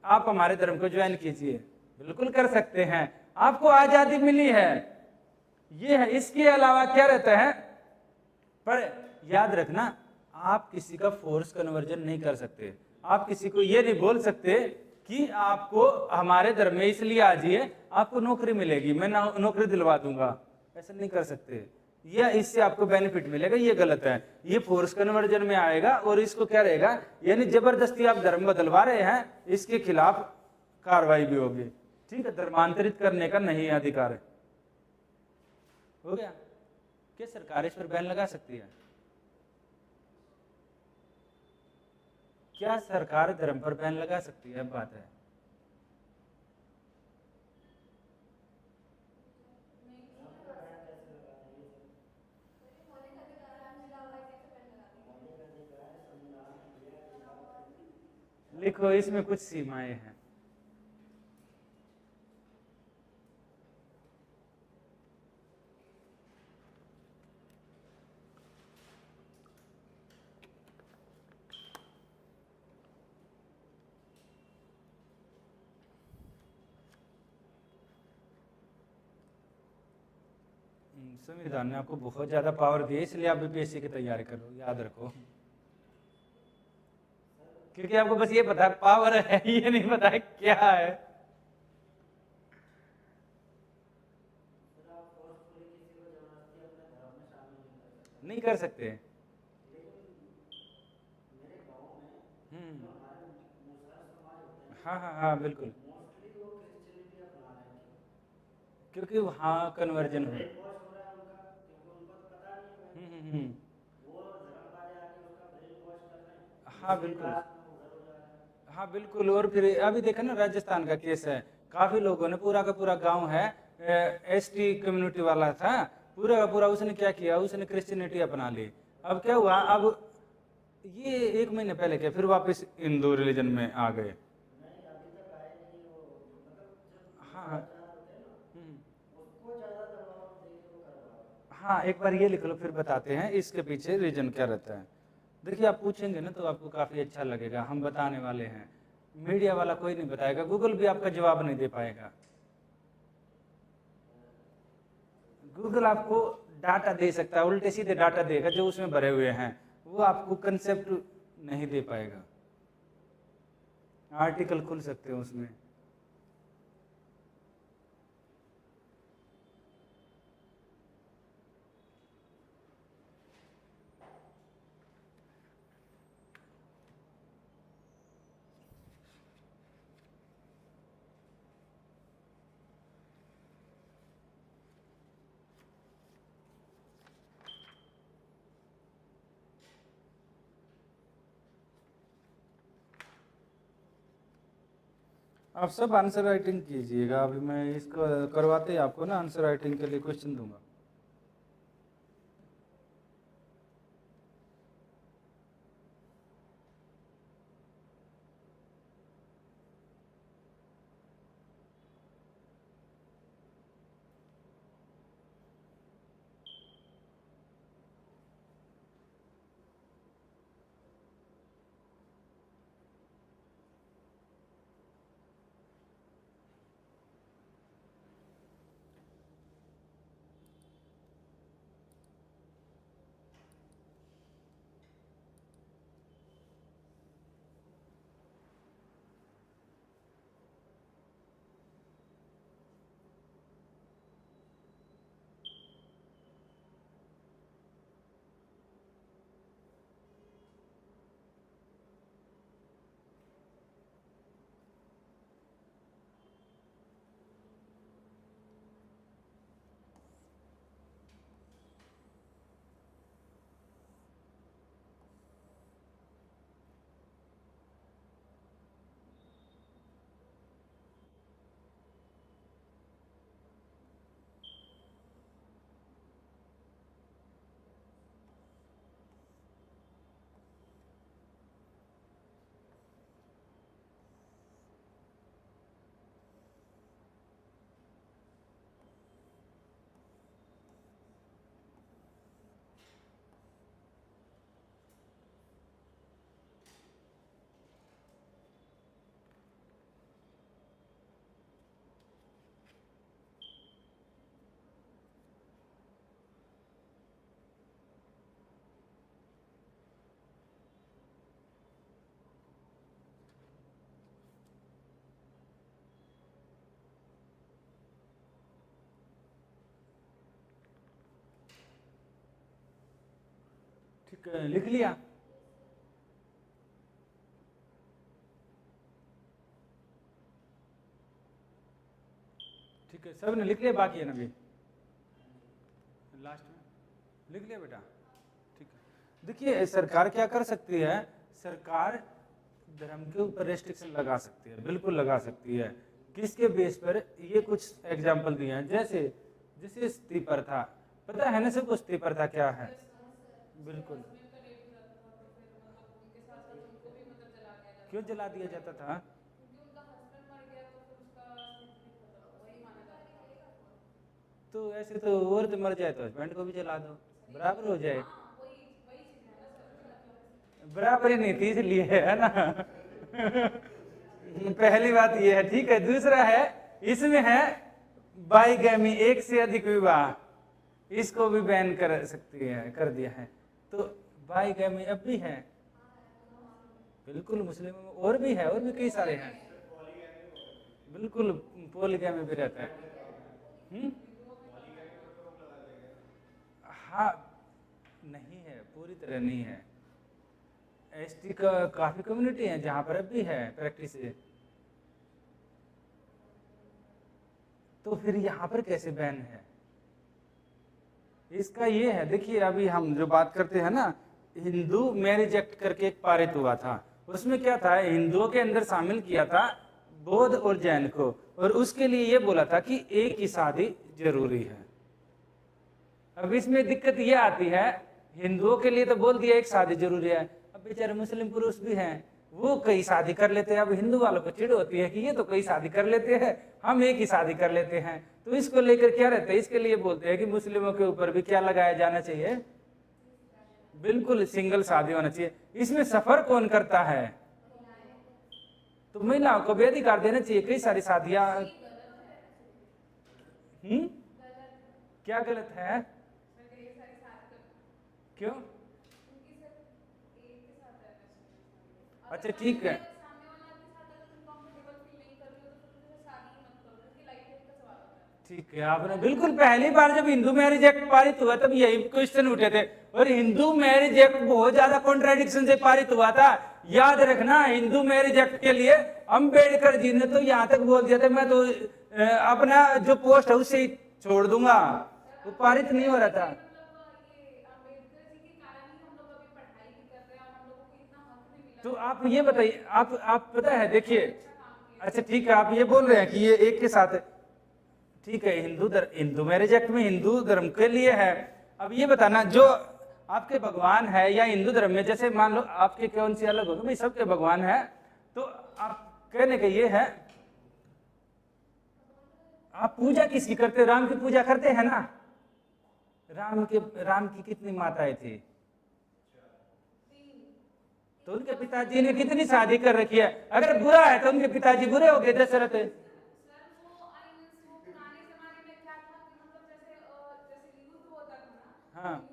आप हमारे धर्म को ज्वाइन कीजिए। बिल्कुल कर सकते हैं, आपको आजादी मिली है। ये है। इसके अलावा क्या रहता है, पर याद रखना, आप किसी का फोर्स कन्वर्जन नहीं कर सकते। आप किसी को ये नहीं बोल सकते कि आपको हमारे धर्म में इसलिए आ जाइए, आपको नौकरी मिलेगी, मैं नौकरी दिलवा दूंगा, ऐसा नहीं कर सकते, या इससे आपको बेनिफिट मिलेगा, ये गलत है। ये फोर्स कन्वर्जन में आएगा और इसको क्या रहेगा, यानी जबरदस्ती आप धर्म बदलवा रहे हैं, इसके खिलाफ कार्रवाई भी होगी, ठीक है। धर्मांतरित करने का नहीं अधिकार है। हो गया। क्या सरकार इस पर बैन लगा सकती है? क्या सरकार धर्म पर बैन लगा सकती है? बात है। लिखो, इसमें कुछ सीमाएं हैं। संविधान ने आपको बहुत ज्यादा पावर दी है, इसलिए आप बीपीएससी की तैयारी करो, याद रखो। क्योंकि आपको बस ये पता है पावर है, ये नहीं पता है क्या है। नहीं कर सकते। हाँ हाँ हाँ बिल्कुल, क्योंकि वहाँ कन्वर्जन हो। हाँ बिल्कुल, हाँ बिल्कुल। और फिर अभी देखा ना, राजस्थान का केस है, काफी लोगों ने, पूरा का पूरा गांव है एसटी कम्युनिटी वाला था, पूरा का पूरा उसने क्या किया, उसने क्रिश्चियनिटी अपना ली। अब क्या हुआ, अब ये 1 महीने पहले किया, फिर वापस हिंदू रिलीजन में आ गए। हाँ हाँ, एक बार ये लिख लो, फिर बताते हैं इसके पीछे रीजन क्या रहता है। देखिए, आप पूछेंगे ना तो आपको काफ़ी अच्छा लगेगा, हम बताने वाले हैं। मीडिया वाला कोई नहीं बताएगा, गूगल भी आपका जवाब नहीं दे पाएगा। गूगल आपको डाटा दे सकता है, उल्टे सीधे डाटा देगा जो उसमें भरे हुए हैं, वो आपको कंसेप्ट नहीं दे पाएगा। आर्टिकल खुल सकते हो उसमें। आप सब आंसर राइटिंग कीजिएगा। अभी मैं इसको करवाते ही आपको ना आंसर राइटिंग के लिए क्वेश्चन दूंगा। ठीक है, लिख लिया? ठीक है, सब ने लिख लिया? बाकी है ना अभी लास्ट में लिख लिया बेटा? ठीक है। देखिए, सरकार क्या कर सकती है, सरकार धर्म के ऊपर रेस्ट्रिक्शन लगा सकती है, बिल्कुल लगा सकती है। किसके बेस पर? ये कुछ एग्जाम्पल दिए हैं, जैसे जैसे स्त्री प्रथा, पता है ना सबको स्त्री प्रथा क्या है? बिल्कुल। क्यों जला दिया जाता था? तो ऐसे तो औरत मर जाए तो हस्बैंड को भी जला दो, बराबर हो जाए। बराबर ही नहीं थी इसलिए, है ना। पहली बात ये है, ठीक है। दूसरा है, इसमें है बाइगैमी, एक से अधिक विवाह, इसको भी बैन कर सकती है, कर दिया है। तो बाइगैमी अब भी है, बिल्कुल मुस्लिमों में और भी है, और भी कई सारे हैं, बिल्कुल पॉलीगैमी भी रहता है। हाँ, नहीं है, पूरी तरह नहीं है। एसटी का काफी कम्युनिटी है जहां पर अब भी है प्रैक्टिस। तो फिर यहाँ पर कैसे बैन है? इसका ये है, देखिए अभी हम जो बात करते हैं ना, हिंदू मैरिज एक्ट करके एक पारित हुआ था, उसमें क्या था, हिंदुओं के अंदर शामिल किया था बौद्ध और जैन को, और उसके लिए ये बोला था कि एक ही शादी जरूरी है। अब इसमें दिक्कत ये आती है, हिंदुओं के लिए तो बोल दिया एक शादी जरूरी है, अब अब बेचारे मुस्लिम पुरुष भी हैं, वो कई शादी कर लेते हैं। अब हिंदू वालों को चिढ़ होती है कि ये तो कई शादी कर लेते हैं, हम एक ही शादी कर लेते हैं। तो इसको लेकर क्या रहता है, इसके लिए बोलते हैं कि मुस्लिमों के ऊपर भी क्या लगाया जाना चाहिए, बिल्कुल सिंगल शादी होना चाहिए। इसमें सफर कौन करता है, तो महिलाओं को भी अधिकार देना चाहिए। कई सारी शादियां क्या गलत है, क्यों? अच्छा ठीक है, ठीक है, आपने बिल्कुल पहली बार जब हिंदू मैरिज एक्ट पारित हुआ तब यही क्वेश्चन उठे थे, और हिंदू मैरिज एक्ट बहुत ज्यादा कॉन्ट्राडिक्शन से पारित हुआ था। याद रखना, हिंदू मैरिज एक्ट के लिए अंबेडकर जी ने तो यहाँ तक बोल दिया था मैं तो अपना जो पोस्ट है उसे ही छोड़ दूंगा, वो पारित नहीं हो रहा था। तो आप ये बताइए, आप पता है, देखिए, अच्छा ठीक है, आप ये बोल रहे हैं कि ये एक के साथ, ठीक है, हिंदू मैरिज एक्ट में हिंदू धर्म के लिए है। अब ये बताना, जो आपके भगवान है या हिंदू धर्म में, जैसे मान लो आपके कौन सी अलग होगी, भाई सबके भगवान है, तो आप कहने का ये है, आप पूजा किसकी करते हो, राम की पूजा करते हैं ना। राम की कितनी माताएं थी, तो उनके पिताजी ने कितनी शादी कर रखी है। अगर बुरा है तो उनके पिताजी बुरे हो गए, दशरथ। हाँ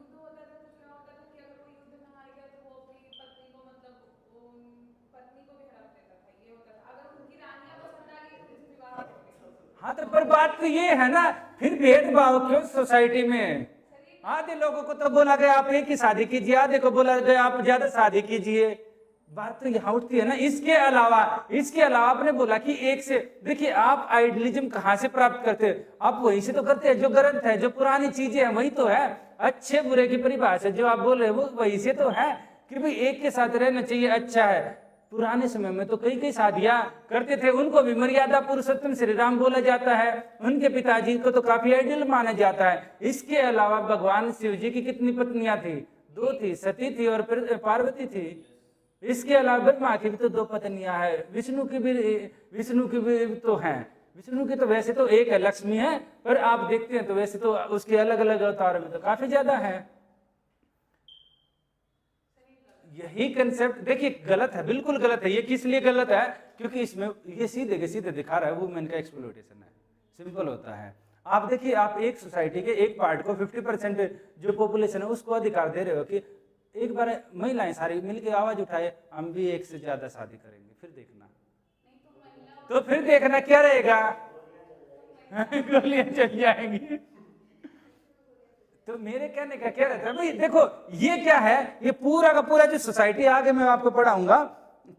हाँ, तो पर बात तो ये है ना, फिर भेदभाव क्यों सोसाइटी में? आधे लोगों को तो बोला गया आप एक ही शादी कीजिए, आधे को बोला गया आप ज्यादा शादी कीजिए। बात तो यहाँ उठती है ना। इसके अलावा आपने बोला कि एक से, देखिए आप आइडियलिज्म कहाँ से प्राप्त करते हैं, आप वहीं से तो करते हैं, जो ग्रंथ है, जो पुरानी चीजें हैं वही तो है। अच्छे बुरे की परिभाषा जो आप बोल रहे हैं वो वही से तो है कि भाई एक के साथ रहना चाहिए, अच्छा है। पुराने समय में तो कई शादियां करते थे, उनको भी मर्यादा पुरुषोत्तम श्री राम बोला जाता है, उनके पिताजी को तो काफी आइडियल माना जाता है। इसके अलावा भगवान शिव जी की कितनी पत्नियां थी? 2 थी, सती थी और फिर पार्वती थी। इसके अलावा ब्रह्मा की भी तो 2 पत्नियां हैं, विष्णु की भी तो हैं। विष्णु की तो वैसे तो एक है, लक्ष्मी है, पर आप देखते हैं तो वैसे तो उसके अलग अलग अवतार में तो काफी ज्यादा है। यही कंसेप्ट देखिए गलत है, बिल्कुल गलत है। ये किस लिए गलत है? क्योंकि इसमें ये सीधे के सीधे दिखा रहा है वुमेन का एक्सप्लॉयटेशन है, सिंपल होता है। आप देखिए, आप एक सोसाइटी के एक पार्ट को 50% जो पॉपुलेशन है उसको अधिकार दे रहे हो कि एक बार महिलाएं सारी मिलकर आवाज उठाए हम भी एक से ज्यादा शादी करेंगे, फिर देखना क्या रहेगा, गोलियां चल जाएंगी। तो मेरे कहने का क्या रहता है भाई, देखो ये क्या है, ये पूरा का पूरा जो सोसाइटी, आगे मैं आपको पढ़ाऊंगा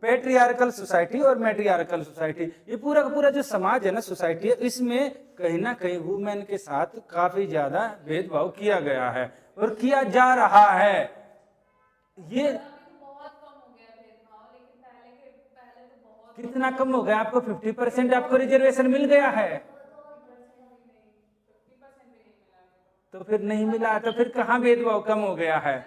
पैट्रियार्कल सोसाइटी और मैट्रियार्कल सोसाइटी, ये पूरा का पूरा जो समाज है ना, सोसाइटी है, इसमें कहीं ना कहीं वुमेन के साथ काफी ज्यादा भेदभाव किया गया है और किया जा रहा है। ये कितना कम हो गया? आपको 50% आपको रिजर्वेशन मिल गया है, तो फिर नहीं मिला तो फिर कहाँ भेदभाव कम हो गया है?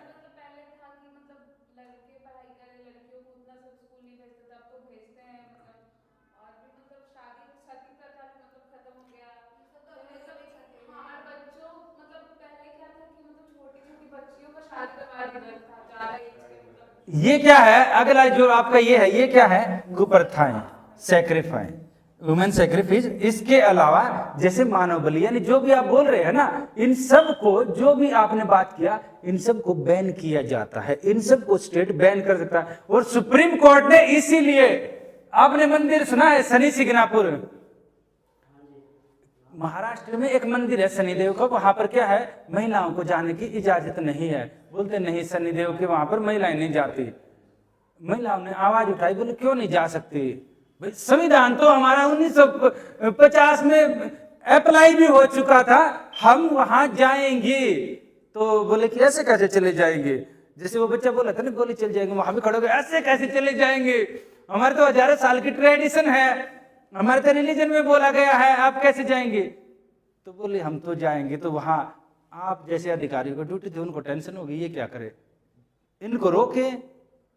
ये क्या है अगला जो आपका ये है, ये क्या है? कुप्रथाएं, सैक्रिफाइस, वुमेन सैक्रिफाइस। इसके अलावा जैसे मानव बलि, यानी जो भी आप बोल रहे हैं ना, इन सब को, जो भी आपने बात किया, इन सब को बैन किया जाता है, इन सब को स्टेट बैन कर सकता है। और सुप्रीम कोर्ट ने इसीलिए, आपने मंदिर सुना है शनि सिग्नापुर, महाराष्ट्र में एक मंदिर है शनिदेव का, वहां पर क्या है, महिलाओं को जाने की इजाजत नहीं है। बोलते नहीं शनिदेव के वहां पर महिलाएं नहीं जाती। महिलाओं ने आवाज उठाई, बोले क्यों नहीं जा सकती? भाई संविधान तो हमारा 1950 में अप्लाई भी हो चुका था, हम वहां जाएंगे। तो बोले कि ऐसे कैसे चले जाएंगे? जैसे वो बच्चा बोला था ना, गोली चल जाएंगे, वहां भी खड़े हो गए, ऐसे कैसे चले जाएंगे? हमारे तो हजारों साल की ट्रेडिशन है, हमारे तो रिलीजन में बोला गया है, आप कैसे जाएंगे? तो बोले हम तो जाएंगे। तो वहां आप जैसे अधिकारियों को ड्यूटी थी, उनको टेंशन होगी, ये क्या करे, इनको रोके,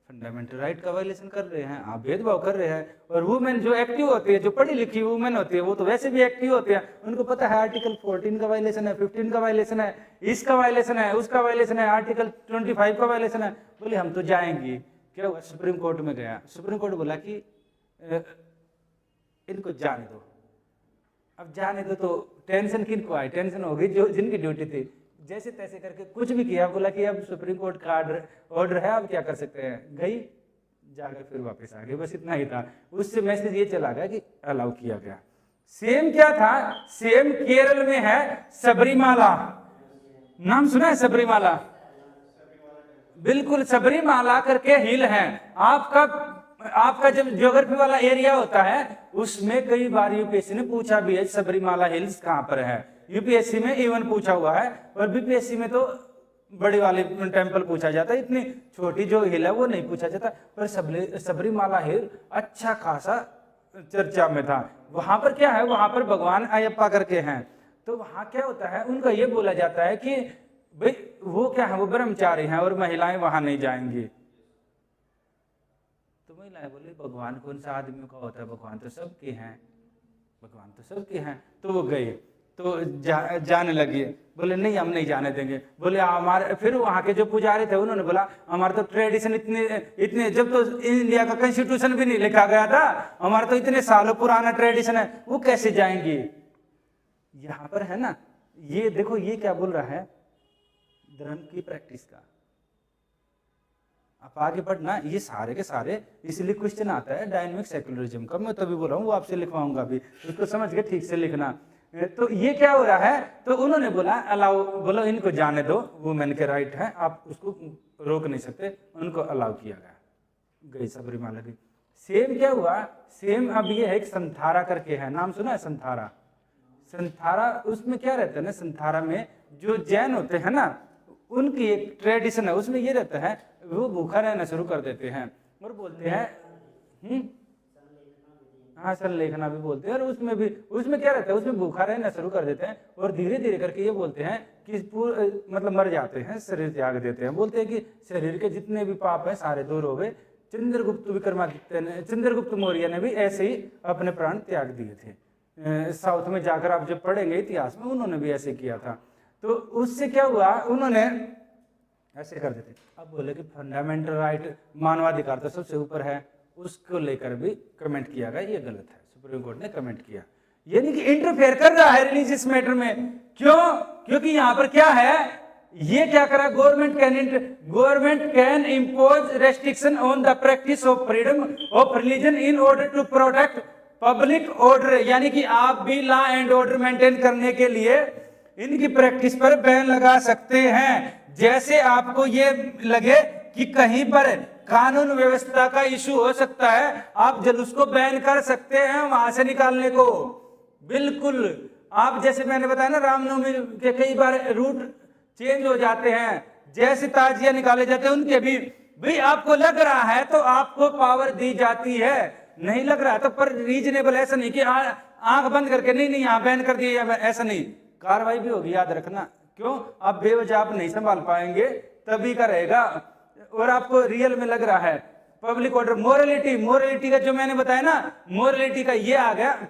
फंडामेंटल राइट का वायलेशन कर रहे हैं, आप भेदभाव कर रहे हैं। और वुमेन जो एक्टिव होती है, जो पढ़ी लिखी वुमेन होती है, वो तो वैसे भी एक्टिव होते हैं, उनको पता है आर्टिकल 14 का वायलेशन है, 15 का वायलेशन है, इसका वायलेशन है, उसका वायलेशन है, आर्टिकल 25 का वायलेशन है। बोले हम तो जाएंगे। क्या हुआ, सुप्रीम कोर्ट में गया, सुप्रीम कोर्ट बोला कि इनको जाने दो। अब जाने दो तो टेंशन किनको आई, टेंशन होगी जो जिनकी ड्यूटी थी, जैसे तैसे करके कुछ भी किया, बोला कि अब सुप्रीम कोर्ट का ऑर्डर है, अब क्या कर सकते हैं, गई जाकर फिर वापस आ गई, बस इतना ही था। उससे मैसेज ये चला गया कि अलाउ किया गया। सेम क्या था, सेम केरल में है सबरीमाला, नाम सुना है सबरीमाला? बिल्कुल, सबरीमाला करके हिल है। आपका जब ज्योग्राफी वाला एरिया होता है उसमें कई बार यूपीएससी ने पूछा भी है सबरीमाला हिल्स कहाँ पर है, यूपीएससी में इवन पूछा हुआ है, और बीपीएससी में तो बड़ी वाली टेंपल पूछा जाता है, इतनी छोटी जो हिल है वो नहीं पूछा जाता। पर सबरीमाला हिल अच्छा खासा चर्चा में था। वहां पर क्या है, वहां पर भगवान अयप्पा करके हैं, तो वहां क्या होता है, उनका ये बोला जाता है कि भाई वो क्या है, वो ब्रह्मचारी हैं और महिलाएं वहां नहीं जाएंगी। तो महिलाएं बोली भगवान कौन सा आदमी का होता है, भगवान तो सबके हैं, भगवान तो सबके हैं। तो वो गए, तो जाने लगी, बोले नहीं हम नहीं जाने देंगे। बोले हमारे, फिर वहां के जो पुजारी थे उन्होंने बोला हमारा तो ट्रेडिशन इतने जब तो इंडिया का कॉन्स्टिट्यूशन भी नहीं लिखा गया था, हमारा तो इतने सालों पुराना ट्रेडिशन है, वो कैसे जाएंगी। यहाँ पर है ना, ये देखो ये क्या बोल रहा है, धर्म की प्रैक्टिस का। आप आगे बढ़ना, ये सारे के सारे इसलिए क्वेश्चन आता है डायनेमिक सेक्युलरिज्म का, मैं तभी बोल रहा हूँ, वो आपसे लिखवाऊंगा भी, उसको समझ के ठीक से लिखना। तो ये क्या हो रहा है, तो उन्होंने बोला अलाउ, बोलो इनको जाने दो, वुमेन के राइट है, आप उसको रोक नहीं सकते, उनको अलाउ किया गया, गई सबरीमाला की। सेम क्या हुआ, सेम अब ये है एक संथारा करके है, नाम सुना है संथारा? संथारा, उसमें क्या रहता है ना, संथारा में जो जैन होते हैं ना, उनकी एक ट्रेडिशन है, उसमें ये रहता है वो भूखा रहना शुरू कर देते हैं और बोलते हैं हाँ संलेखना भी बोलते हैं, और उसमें क्या रहता है, उसमें भूखा रहना शुरू कर देते हैं और धीरे धीरे करके ये बोलते हैं कि मतलब मर जाते हैं, शरीर त्याग देते हैं। बोलते हैं कि शरीर के जितने भी पाप हैं सारे दूर हो गए। चंद्रगुप्त विक्रमादित्य ने, चंद्रगुप्त मौर्य ने भी ऐसे ही अपने प्राण त्याग दिए थे। साउथ में जाकर आप जब पढ़ेंगे इतिहास में, उन्होंने भी ऐसे किया था। तो उससे क्या हुआ, उन्होंने ऐसे कर देते। अब बोले कि फंडामेंटल राइट, मानवाधिकार तो सबसे ऊपर है, उसको लेकर भी कमेंट किया गया, ये गलत है, सुप्रीम कोर्ट ने कमेंट किया। यानी कि इंटरफेयर कर रहा है रिलीजियस मैटर में। क्यों? क्योंकि यहाँ पर क्या है, ये क्या करा, government can impose restriction on the practice of freedom of religion in order to protect public order. यानी कि आप भी लॉ एंड ऑर्डर मेंटेन करने के लिए इनकी प्रैक्टिस पर बैन लगा सकते हैं। जैसे आपको ये लगे कि कहीं पर कानून व्यवस्था का इशू हो सकता है, आप जुलूस को बैन कर सकते हैं वहां से निकालने को। बिल्कुल, आप जैसे मैंने बताया ना, रामनवमी के कई बार रूट चेंज हो जाते हैं, जैसे ताजिया निकाले जाते हैं उनके भी भाई आपको लग रहा है तो आपको पावर दी जाती है, नहीं लग रहा है तो पर रीजनेबल, ऐसा नहीं कि आंख बंद करके नहीं यहाँ बैन कर दिया, ऐसा नहीं, कार्रवाई भी होगी, याद रखना। क्यों? आप बेवजह आप नहीं संभाल पाएंगे, तभी का रहेगा। और आपको रियल में लग रहा है पब्लिक ऑर्डर, मोरलिटी का जो मैंने बताया ना, मोरलिटी का ये आ गया।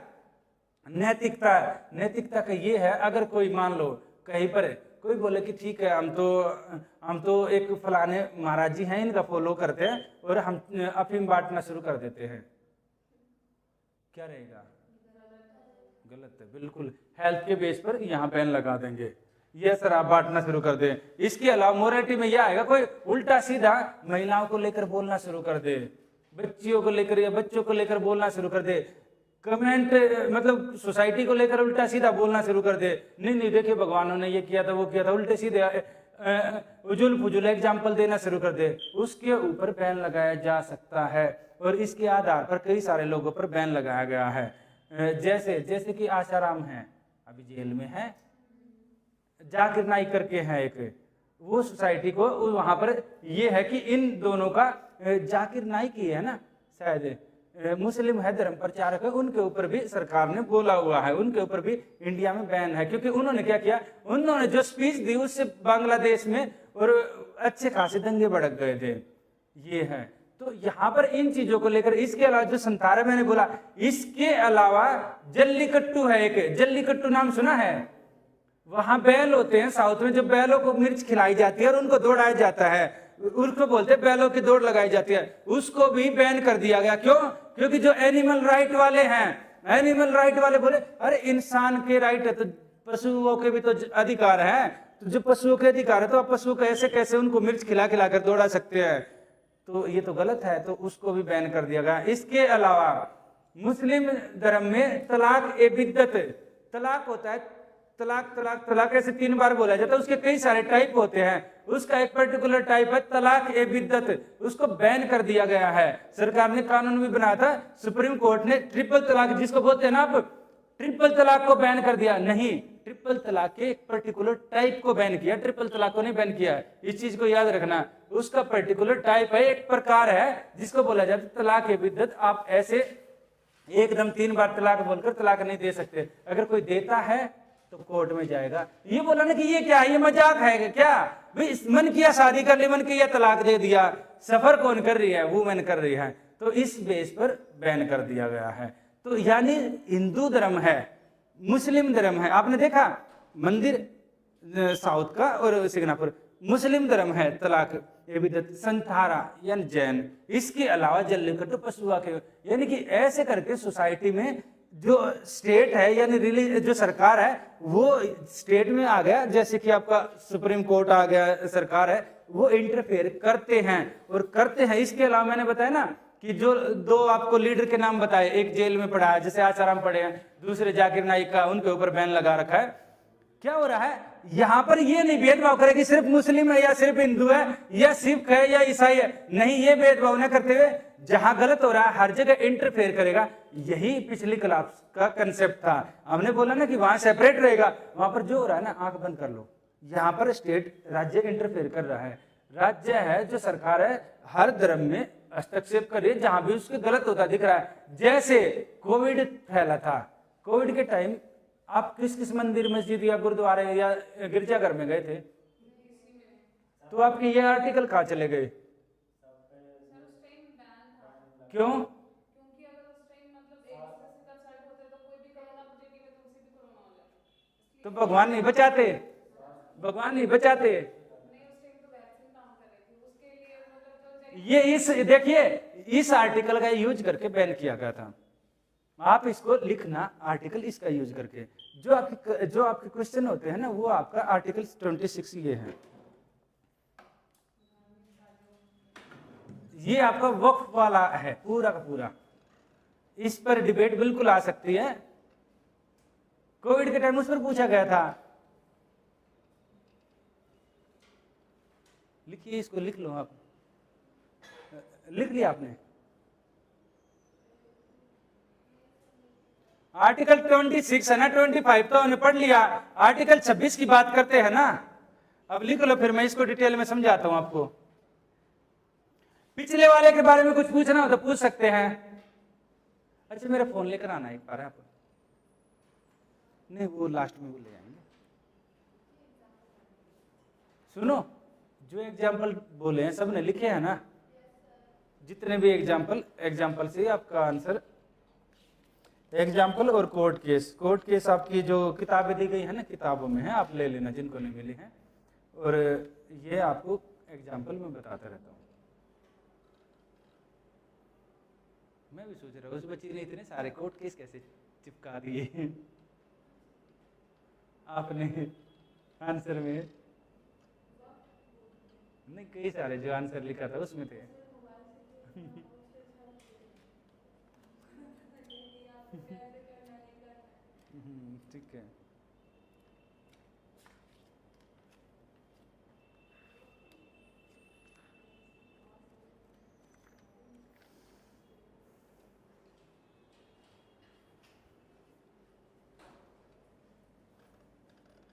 नैतिकता का ये है, अगर कोई मान लो कहीं पर कोई बोले कि ठीक है हम तो एक फलाने महाराज जी हैं, इनका फॉलो करते हैं और हम अफीम बांटना शुरू कर देते हैं, क्या रहेगा? गलत है, बिल्कुल। हेल्थ के बेस पर यहाँ बैन लगा देंगे, ये शराब बांटना शुरू कर दे। इसके अलावा मोरालिटी में यह आएगा, कोई उल्टा सीधा महिलाओं को लेकर बोलना शुरू कर दे, बच्चियों को लेकर या बच्चों को लेकर बोलना शुरू कर दे, कमेंट मतलब सोसाइटी को लेकर उल्टा सीधा बोलना शुरू कर दे। नहीं देखिए भगवानों ने ये किया था, वो किया था, उल्टे सीधे उजुल फुजुल एग्जाम्पल देना शुरू कर दे, उसके ऊपर बैन लगाया जा सकता है। और इसके आधार पर कई सारे लोगों पर बैन लगाया गया है। जैसे कि आशाराम है, अभी जेल में है, जाकिर नाइक करके है एक, वो सोसाइटी को वहां पर ये है कि इन दोनों का, जाकिर नाइक ही है ना शायद, मुस्लिम है, धर्म प्रचारक है, उनके ऊपर भी सरकार ने बोला हुआ है, उनके ऊपर भी इंडिया में बैन है। क्योंकि उन्होंने क्या किया, उन्होंने जो स्पीच दी उससे बांग्लादेश में और अच्छे खासे दंगे भड़क गए थे। ये है तो यहाँ पर इन चीजों को लेकर, इसके अलावा जो संतारा मैंने बोला, इसके अलावा जल्लीकट्टू है एक, जल्लीकट्टू नाम सुना है? वहां बैल होते हैं साउथ में, जो बैलों को मिर्च खिलाई जाती है और उनको दौड़ाया जाता है, उसको बोलते हैं बैलों की दौड़ लगाई जाती है, उसको भी बैन कर दिया गया। क्यों? क्योंकि जो एनिमल राइट वाले हैं, एनिमल राइट वाले बोले अरे इंसान के राइट है तो पशुओं के भी तो अधिकार है, तो जो पशुओं के अधिकार है तो आप पशुओं को ऐसे कैसे उनको मिर्च खिला खिला कर दौड़ा सकते हैं? तो ये तो गलत है, तो उसको भी बैन कर दिया गया। इसके अलावा मुस्लिम धर्म में तलाक ए बिद्दत, तलाक होता है, तलाक तलाक तलाक ऐसे 3 बार बोला जाता है, उसके कई सारे टाइप होते हैं, उसका एक पर्टिकुलर टाइप है तलाक ए बिद्दत, उसको बैन कर दिया गया है। सरकार ने कानून भी बनाया था, सुप्रीम कोर्ट ने ट्रिपल तलाक जिसको बोलते हैं ना आप, ट्रिपल तलाक को बैन कर दिया। नहीं, ट्रिपल तलाक के एक पर्टिकुलर टाइप को बैन किया, ट्रिपल तलाक को नहीं बैन किया। इस चीज को याद रखना, उसका पर्टिकुलर टाइप है, एक प्रकार है जिसको बोला जाता है तलाक ए बिद्दत। आप ऐसे एकदम 3 बार तलाक बोलकर तलाक नहीं दे सकते, अगर कोई देता है तो कोर्ट में जाएगा। ये बोला ना कि ये क्या है, ये मजाक है क्या भाई, मन किया शादी कर ली, मन किया तलाक दे दिया, सफर कौन कर रही है? वुमेन कर रही है, तो इस बेस पर बैन कर दिया गया है। तो यानी हिंदू धर्म है, मुस्लिम धर्म है, आपने देखा मंदिर साउथ का और सिंगापुर, मुस्लिम धर्म है तलाक ए बिद्दत, संथारा यानी जैन, इसके अलावा जल्लीकट्टू पशुआ के, यानी कि ऐसे करके सोसाइटी में जो स्टेट है यानी जो सरकार है वो स्टेट में आ गया, जैसे कि आपका सुप्रीम कोर्ट आ गया, सरकार है वो इंटरफेयर करते हैं और करते हैं। इसके अलावा मैंने बताया ना कि जो 2 आपको लीडर के नाम बताए, एक जेल में पड़ा है जैसे आसाराम पड़े हैं, दूसरे जाकिर नाइक का, उनके ऊपर बैन लगा रखा है। क्या हो रहा है यहाँ पर? ये नहीं भेदभाव करे कि सिर्फ मुस्लिम है या सिर्फ हिंदू है या सिख है या ईसाई है, नहीं, ये भेदभाव न करते हुए जहां गलत हो रहा है हर जगह इंटरफेयर करेगा। यही पिछली क्लास का कंसेप्ट था, हमने बोला ना कि वहां सेपरेट रहेगा, वहां पर जो हो रहा है ना आंख बंद कर लो, यहाँ पर स्टेट राज्य इंटरफेयर कर रहा है, राज्य है जो सरकार है हर धर्म में हस्तक्षेप कर रही है जहां भी उसके गलत होता दिख रहा है। जैसे कोविड फैला था, कोविड के टाइम आप किस किस मंदिर मस्जिद या गुरुद्वारे या गिरजाघर में गए थे? तो आपके ये आर्टिकल कहाँ चले गए? क्यों? क्योंकि अगर उस टाइम मतलब एक दूसरे से कंसल्ट होते तो कोई भी कोरोना पॉजिटिव है तो उसे भी कोरोना हो जाए। तो भगवान नहीं बचाते, भगवान नहीं बचाते। नहीं, उस टाइम तो वैक्सीन काम कर रही थी, उसके लिए मतलब तो ये इस देखिए इस आर्टिकल का यूज करके बैन किया गया था। आप इसको लिखना आर्टिकल इसका यूज करके, जो आपके क्वेश्चन होते हैं ना वो आपका आर्टिकल 26 ये है, ये आपका वक्फ वाला है पूरा का पूरा, इस पर डिबेट बिल्कुल आ सकती है। कोविड के टाइम उस पर पूछा गया था। लिखिए इसको, लिख लो आप, लिख लिया आपने? आर्टिकल 26 है ना, 25 तो हमने पढ़ लिया, आर्टिकल 26 की बात करते हैं ना। अब लिख लो, फिर मैं इसको डिटेल में समझाता हूं आपको। पिछले वाले के बारे में कुछ पूछना हो तो पूछ सकते हैं। अच्छा मेरा फोन लेकर आना एक बार, आप नहीं वो लास्ट में वो ले आएंगे। सुनो, जो एग्जाम्पल बोले हैं सबने लिखे हैं ना, जितने भी एग्जाम्पल से आपका आंसर, एग्जाम्पल और कोर्ट केस आपकी जो किताबें दी गई है ना, किताबों में है, आप ले लेना जिनको नहीं मिली है, और ये आपको एग्जाम्पल में बताता रहता हूँ। मैं भी सोच रहा हूँ उस बच्ची ने इतने सारे कोर्ट केस कैसे चिपका दिए आपने आंसर में? नहीं, कई सारे जो आंसर लिखा था उसमें थे। ठीक है।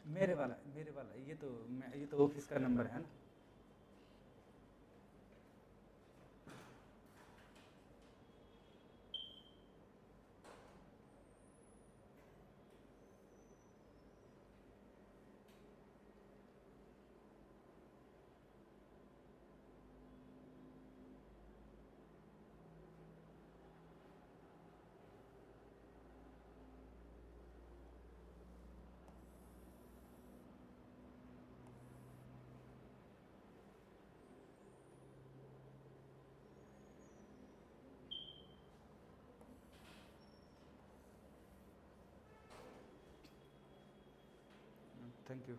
मेरे वाला ये तो ऑफिस का नंबर है ना। Thank you.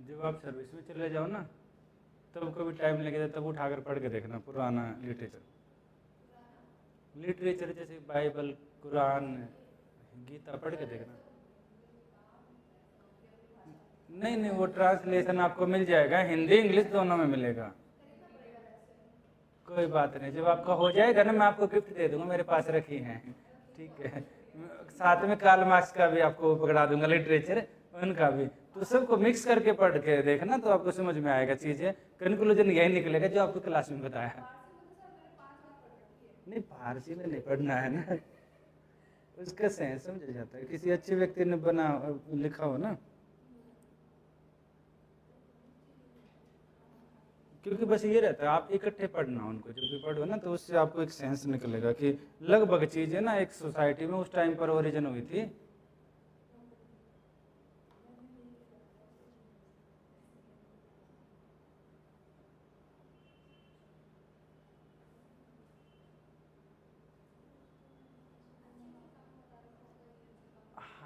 जब आप सर्विस में चले जाओ ना, तब कभी टाइम लगेगा, तब उठाकर पढ़ के देखना पुराना लिटरेचर जैसे बाइबल, कुरान, गीता पढ़ के देखना। नहीं नहीं, वो ट्रांसलेशन आपको मिल जाएगा, हिंदी इंग्लिश दोनों में मिलेगा। कोई बात नहीं, जब आपका हो जाएगा ना, मैं आपको गिफ्ट दे दूंगा, मेरे पास रखी हैं, ठीक है। साथ में कार्ल मार्क्स का भी आपको पकड़ा दूंगा, लिटरेचर उनका भी। तो सबको मिक्स करके पढ़ के देखना, तो आपको समझ में आएगा चीजें। कंक्लूजन यही निकलेगा जो आपको क्लास में बताया। नहीं, फारसी में नहीं पढ़ना है ना, उसका सेंस समझा जाता है, किसी अच्छे व्यक्ति ने लिखा हो ना, क्योंकि बस ये रहता है आप इकट्ठे पढ़ना उनको, जब भी पढ़ो ना तो उससे आपको एक सेंस निकलेगा कि लगभग चीजें ना एक सोसाइटी में उस टाइम पर ओरिजिन हुई थी।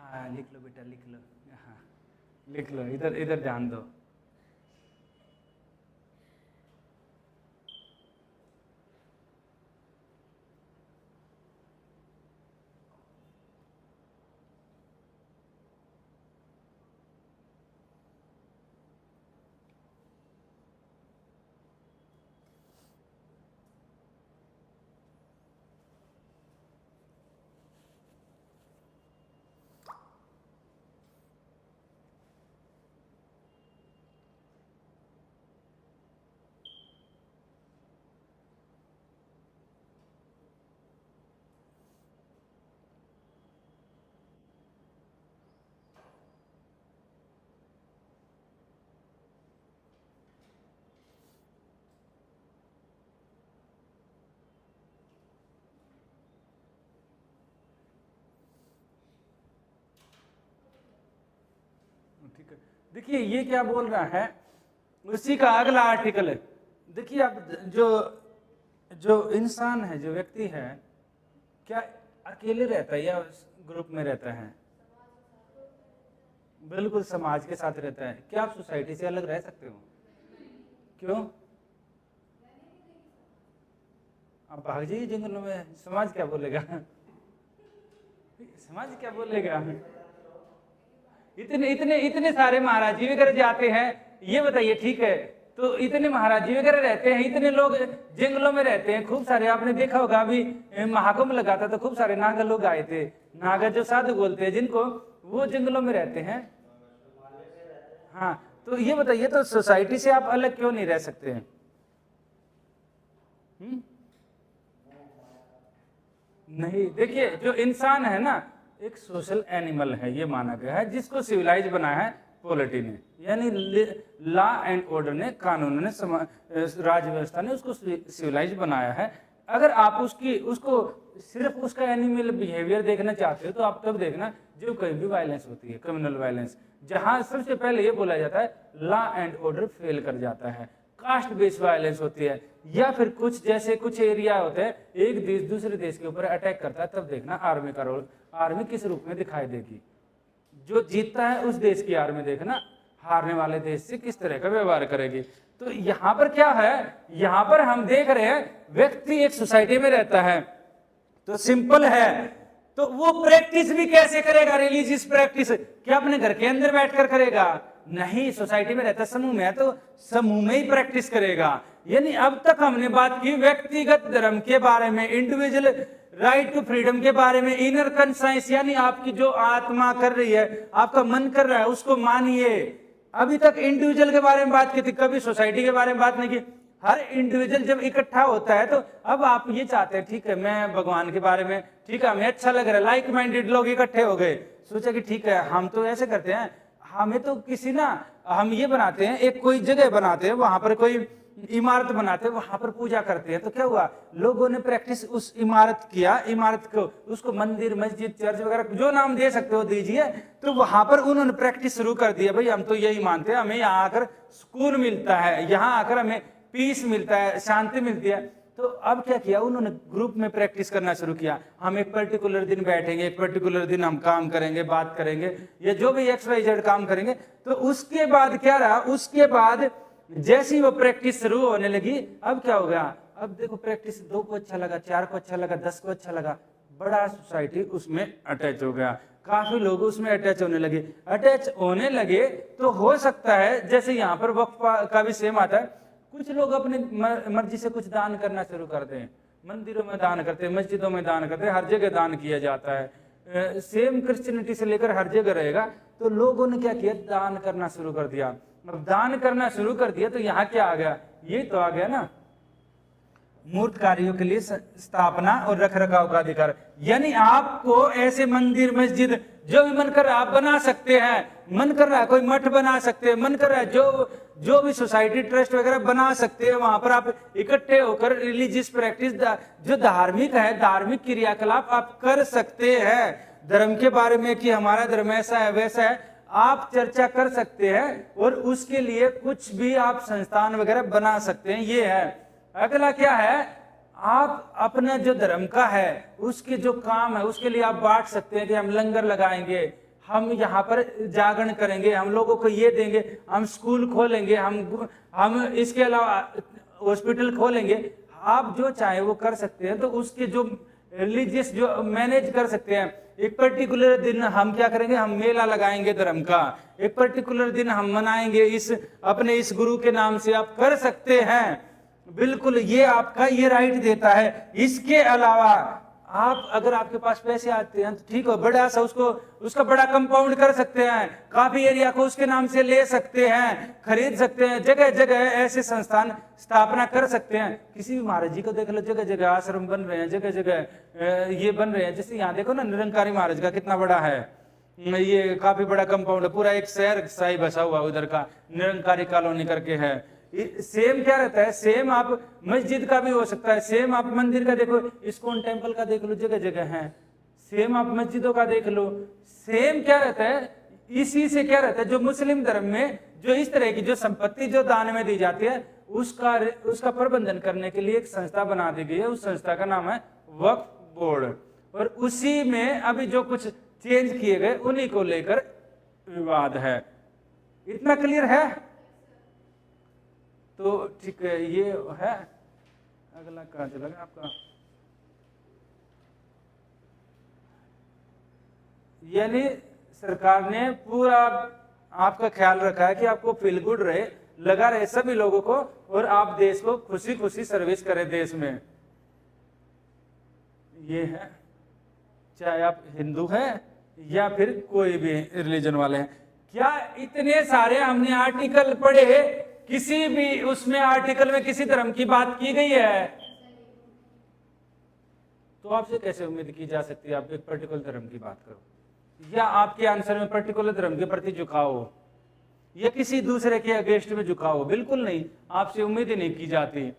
हाँ लिख लो बेटा, लिख लो, हाँ लिख लो, इधर इधर ध्यान दो। ठीक है, देखिए ये क्या बोल रहा है, उसी का अगला आर्टिकल है। देखिए आप जो इंसान है, जो व्यक्ति है, क्या अकेले रहता है या ग्रुप में रहता है? बिल्कुल समाज के साथ रहता है। क्या आप सोसाइटी से अलग रह सकते हो? क्यों? आप भाग जाइए जंगलों में, समाज क्या बोलेगा? समाज क्या बोलेगा? इतने सारे महाराज जी वगैरह जाते हैं, ये बताइए, ठीक है, तो इतने महाराज जी वगैरह रहते हैं, इतने लोग जंगलों में रहते हैं, खूब सारे, आपने देखा होगा अभी महाकुंभ लगा था तो खूब सारे नागा लोग आए थे, नागा जो साधु बोलते हैं जिनको, वो जंगलों में रहते हैं। हाँ, तो ये बताइए, तो सोसाइटी से आप अलग क्यों नहीं रह सकते हैं? नहीं, देखिए जो इंसान है ना, एक सोशल एनिमल है, ये माना गया है, जिसको सिविलाइज बनाया है पॉलिटी ने, यानी लॉ एंड ऑर्डर ने, कानून ने, राज्य व्यवस्था ने उसको सिविलाइज बनाया है। अगर आप उसको सिर्फ उसका एनिमल बिहेवियर देखना चाहते हो तो आप तब देखना जब कहीं भी वायलेंस होती है, कम्युनल वायलेंस, जहां सबसे पहले ये बोला जाता है लॉ एंड ऑर्डर फेल कर जाता है, कास्ट बेस्ड वायलेंस होती है, या फिर कुछ जैसे कुछ एरिया होते हैं एक देश दूसरे देश के ऊपर अटैक करता है, तब देखना आर्मी का रोल, आर्मी किस रूप में दिखाई देगी। जो जीतता है उस देश की आर्मी देखना हारने वाले देश से किस तरह का व्यवहार करेगी। तो यहाँ पर क्या है, यहाँ पर हम देख रहे हैं व्यक्ति एक सोसाइटी में रहता है तो सिंपल है, तो वो प्रैक्टिस भी कैसे करेगा, रिलीजियस प्रैक्टिस क्या अपने घर के अंदर बैठकर करेगा, नहीं, सोसाइटी में रहता समूह में है तो समूह में ही प्रैक्टिस करेगा। यानी अब तक हमने बात की व्यक्तिगत धर्म के बारे में, इंडिविजुअल राइट टू फ्रीडम के बारे में, इनर कंसाइंस यानी आपकी जो आत्मा कर रही है, आपका मन कर रहा है उसको मानिए। अभी तक इंडिविजुअल के बारे में बात की थी, कभी सोसाइटी के बारे में बात नहीं की। हर इंडिविजुअल जब इकट्ठा होता है तो अब आप ये चाहते हैं ठीक है मैं भगवान के बारे में, ठीक है हमें अच्छा लग रहा है, लाइक माइंडेड लोग इकट्ठे हो गए, सोचा कि ठीक है हम तो ऐसे करते हैं, हमें तो किसी ना हम ये बनाते हैं, एक कोई जगह बनाते हैं, वहां पर कोई इमारत बनाते हैं, वहां पर पूजा करते हैं। तो क्या हुआ, लोगों ने प्रैक्टिस उस इमारत किया, इमारत को उसको मंदिर मस्जिद चर्च वगैरह जो नाम दे सकते हो दीजिए, तो वहां पर उन्होंने प्रैक्टिस शुरू कर दिया, भाई हम तो यही मानते हैं, हमें यहाँ आकर सुकून मिलता है, यहाँ आकर हमें पीस मिलता है, शांति मिलती है। तो अब क्या किया उन्होंने, ग्रुप में प्रैक्टिस करना शुरू किया, हम एक पर्टिकुलर दिन बैठेंगे, एक पर्टिकुलर दिन हम काम करेंगे, बात करेंगे, या जो भी XYZ काम करेंगे। तो उसके बाद क्या रहा, उसके बाद जैसी वो प्रैक्टिस शुरू होने लगी, अब क्या हो गया, अब देखो प्रैक्टिस 2 को अच्छा लगा, 4 को अच्छा लगा, 10 को अच्छा लगा, बड़ा सोसाइटी उसमें अटैच हो गया, काफी लोग उसमें अटैच होने लगे। अटैच होने लगे तो हो सकता है जैसे यहाँ पर वक्फ का भी सेम आता है, कुछ लोग अपनी मर्जी से कुछ दान करना शुरू कर दें, मंदिरों में दान करते हैं, मस्जिदों में दान करते हैं, हर जगह दान किया जाता है, सेम क्रिश्चियनिटी से लेकर हर जगह रहेगा। तो लोगों ने क्या किया, दान करना शुरू कर दिया। अब दान करना शुरू कर दिया तो यहाँ क्या आ गया, ये तो आ गया ना मूर्त कार्यों के लिए स्थापना और रखरखाव का अधिकार, यानी आपको ऐसे मंदिर मस्जिद जो भी मन कर रहा है आप बना सकते हैं, मन कर रहा है कोई मठ बना सकते हैं, मन कर रहा है जो भी सोसाइटी ट्रस्ट वगैरह बना सकते हैं, वहां पर आप इकट्ठे होकर रिलीजियस प्रैक्टिस जो धार्मिक है, धार्मिक क्रियाकलाप आप कर सकते हैं। धर्म के बारे में कि हमारा धर्म ऐसा है वैसा है आप चर्चा कर सकते हैं, और उसके लिए कुछ भी आप संस्थान वगैरह बना सकते हैं, ये है। अगला क्या है, आप अपना जो धर्म का है उसके जो काम है उसके लिए आप बांट सकते हैं कि हम लंगर लगाएंगे, हम यहाँ पर जागरण करेंगे, हम लोगों को ये देंगे, हम स्कूल खोलेंगे, हम इसके अलावा हॉस्पिटल खोलेंगे, आप जो चाहे वो कर सकते हैं। तो उसके जो रिलीजियस जो मैनेज कर सकते हैं, एक पर्टिकुलर दिन हम क्या करेंगे, हम मेला लगाएंगे धर्म का, एक पर्टिकुलर दिन हम मनाएंगे इस अपने इस गुरु के नाम से, आप कर सकते हैं, बिल्कुल ये आपका ये राइट देता है। इसके अलावा आप अगर आपके पास पैसे आते हैं तो ठीक हो, बड़ा सा उसका बड़ा कंपाउंड कर सकते हैं, काफी एरिया को उसके नाम से ले सकते हैं, खरीद सकते हैं, जगह जगह ऐसे संस्थान स्थापना कर सकते हैं। किसी भी महाराज जी को देख लो, जगह जगह आश्रम बन रहे हैं, जगह जगह ये बन रहे हैं। जैसे यहाँ देखो ना निरंकारी महाराज का कितना बड़ा है, ये काफी बड़ा कंपाउंड है, पूरा एक शहर शाही बसा हुआ उधर का, निरंकारी कॉलोनी करके है। सेम क्या रहता है, सेम आप मस्जिद का भी हो सकता है, सेम आप मंदिर का देखो, इस्कॉन टेम्पल का देख लो, जगह जगह है, सेम आप मस्जिदों का देख लो, सेम क्या रहता है। इसी से क्या रहता है, जो मुस्लिम धर्म में जो इस तरह की जो संपत्ति जो दान में दी जाती है उसका प्रबंधन करने के लिए एक संस्था बना दी गई है, उस संस्था का नाम है वक्फ बोर्ड, और उसी में अभी जो कुछ चेंज किए गए उन्हीं को लेकर विवाद है। इतना क्लियर है? तो ठीक है, ये है। अगला कहाँ चला गया आपका, यानी सरकार ने पूरा आपका ख्याल रखा है कि आपको फील गुड रहे, लगा रहे सभी लोगों को, और आप देश को खुशी खुशी सर्विस करें देश में। ये है, चाहे आप हिंदू हैं या फिर कोई भी रिलीजन वाले हैं। क्या इतने सारे हमने आर्टिकल पढ़े, किसी भी उसमें आर्टिकल में किसी धर्म की बात की गई है? तो आपसे कैसे उम्मीद की जा सकती है आप एक पर्टिकुलर धर्म की बात करो, या आपके आंसर में पर्टिकुलर धर्म के प्रति झुकाव हो, या किसी दूसरे के अगेंस्ट में झुकाव हो? बिल्कुल नहीं, आपसे उम्मीद ही नहीं की जाती।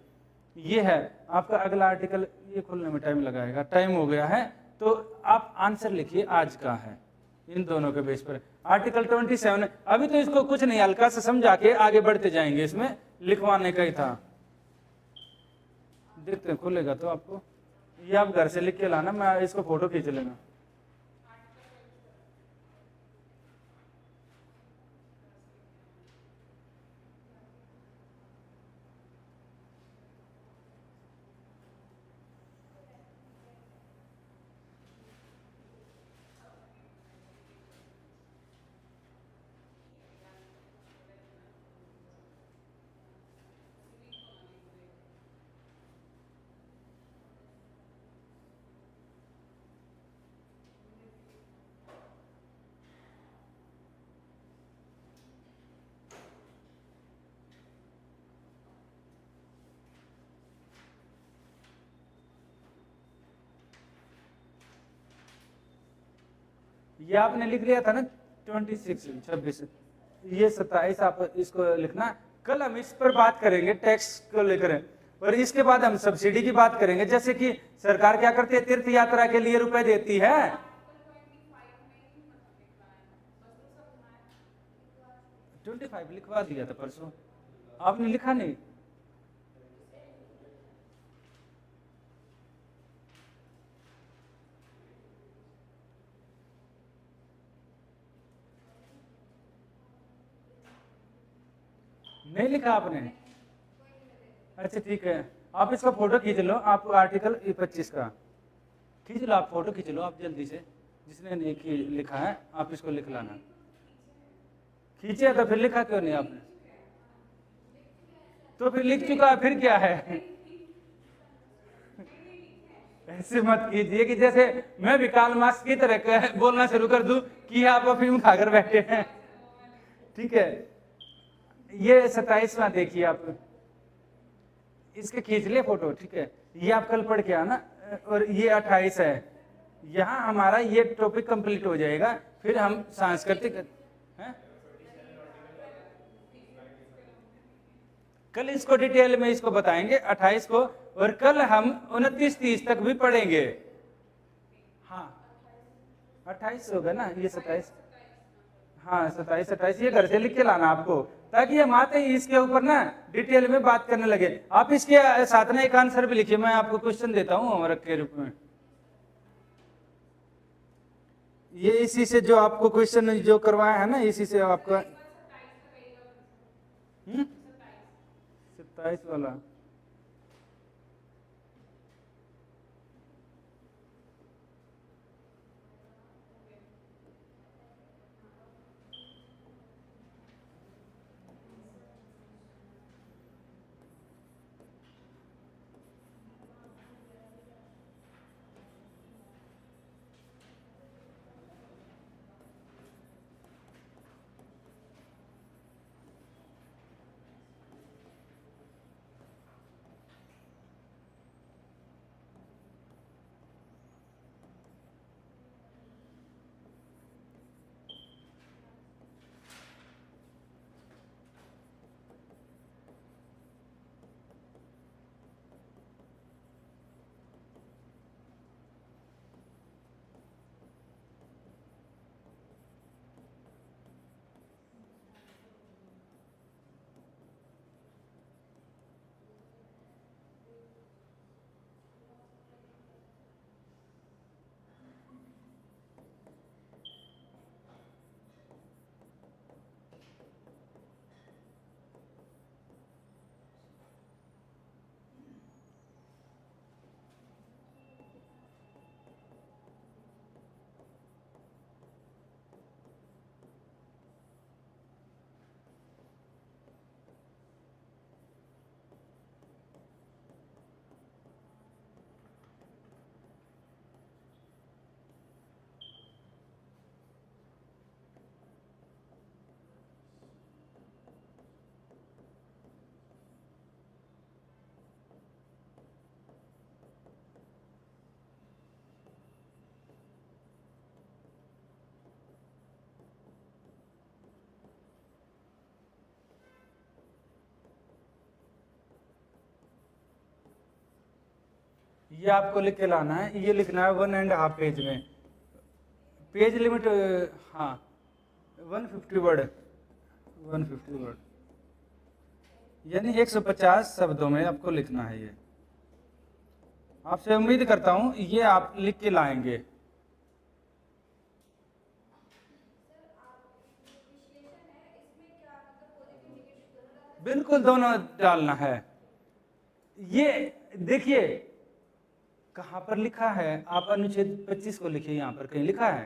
ये है आपका अगला आर्टिकल, ये खुलने में टाइम लगाएगा, टाइम हो गया है, तो आप आंसर लिखिए आज का है। इन दोनों के बेस पर। आर्टिकल 27 अभी तो इसको कुछ नहीं, हल्का से समझा के आगे बढ़ते जाएंगे, इसमें लिखवाने का ही था। देखते हैं खुलेगा तो आपको, ये आप घर से लिख के लाना, मैं इसको फोटो खींच लेना। ये आपने लिख लिया था ना 26 ये 27 आप इसको लिखना। कल हम इस पर बात करेंगे टैक्स को लेकर, और इसके बाद हम सब्सिडी की बात करेंगे। जैसे कि सरकार क्या करती है, तीर्थ यात्रा के लिए रुपए देती है। 25 लिखवा दिया था परसों, आपने लिखा नहीं। नहीं लिखा आपने? अच्छा ठीक है, आप इसका फोटो खींच लो, आप आर्टिकल 25 का खींच लो, आप फोटो खींच लो आप जल्दी से, जिसने नहीं लिखा है आप इसको लिख लाना। खींचे तो फिर लिखा क्यों नहीं आपने? तो फिर लिख चुका, फिर क्या है? ऐसे मत कीजिए कि जैसे मैं भी काल मार्क्स की तरह बोलना शुरू कर दूं कि आप अफीम खाकर बैठे हैं। ठीक है, ये 27वां देखिए आप, इसके खींच ले फोटो। ठीक है, ये आप कल पढ़ के आना, और ये 28 है। यहाँ हमारा ये टॉपिक कंप्लीट हो जाएगा, फिर हम सांस्कृतिक हैं? कल इसको डिटेल में इसको बताएंगे 28 को, और कल हम 29-30 तक भी पढ़ेंगे। हाँ 28 होगा ना, ये 27। हाँ 27 ये घर से लिख के लाना आपको, ताकि हम आते ही इसके ऊपर ना डिटेल में बात करने लगे। आप इसके साथ ना एक आंसर भी लिखिए, मैं आपको क्वेश्चन देता हूँ होमवर्क के रूप में। ये इसी से जो आपको क्वेश्चन जो करवाया है ना, इसी से आपका 27 वाला। ये आपको लिख के लाना है, ये लिखना है 1.5 पेज में। पेज लिमिट हाँ 150 वर्ड, 150 वर्ड यानी 150 शब्दों में आपको लिखना है। ये आपसे उम्मीद करता हूं ये आप लिख के लाएंगे। बिल्कुल दोनों डालना है। ये देखिए कहां पर लिखा है, आप अनुच्छेद 25 को लिखिए, यहां पर कहीं लिखा है।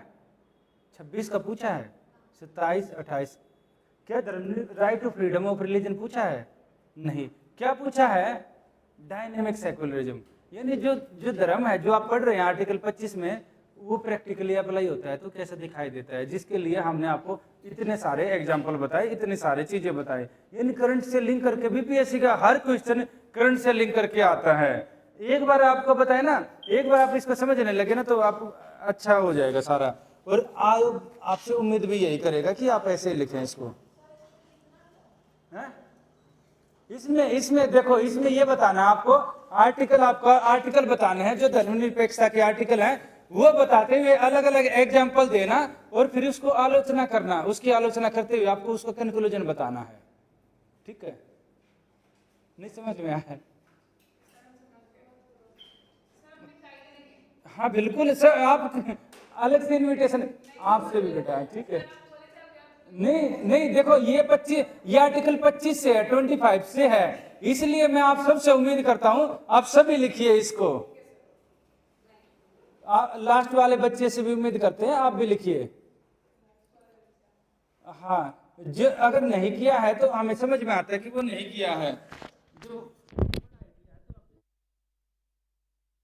26 का पूछा है, 27, 28 क्या right to freedom of religion पूछा है? नहीं। क्या पूछा है? डायनेमिक सेकुलरिज्म, यानी जो धर्म है जो आप पढ़ रहे हैं आर्टिकल 25 में, वो प्रैक्टिकली अप्लाई होता है तो कैसे दिखाई देता है, जिसके लिए हमने आपको इतने सारे एग्जाम्पल बताए, इतनी सारी चीजें बताई। यानी करंट से लिंक करके बीपीएससी का हर क्वेश्चन करंट से लिंक करके आता है। एक बार आपको बताए ना, एक बार आप इसको समझने लगे ना तो आप अच्छा हो जाएगा सारा। और आयोग आपसे उम्मीद भी यही करेगा कि आप ऐसे लिखें इसको। इसमें देखो, इसमें ये बताना आपको आर्टिकल, आपका आर्टिकल बताना है जो धर्मनिरपेक्षता के आर्टिकल हैं, वो बताते हुए अलग अलग एग्जाम्पल देना और फिर उसको आलोचना करना, उसकी आलोचना करते हुए आपको उसको कंक्लूजन बताना है। ठीक है? नहीं समझ में आया? हाँ बिल्कुल सर, आप अलग से इन्विटेशन आपसे भी बेटा है। ठीक है? नहीं देखो ये आर्टिकल 25 से है, 25 से है, इसलिए मैं आप सबसे उम्मीद करता हूं आप सभी लिखिए इसको। लास्ट वाले बच्चे से भी उम्मीद करते हैं, आप भी लिखिए। हाँ, जो अगर नहीं किया है तो हमें समझ में आता है कि वो नहीं किया है।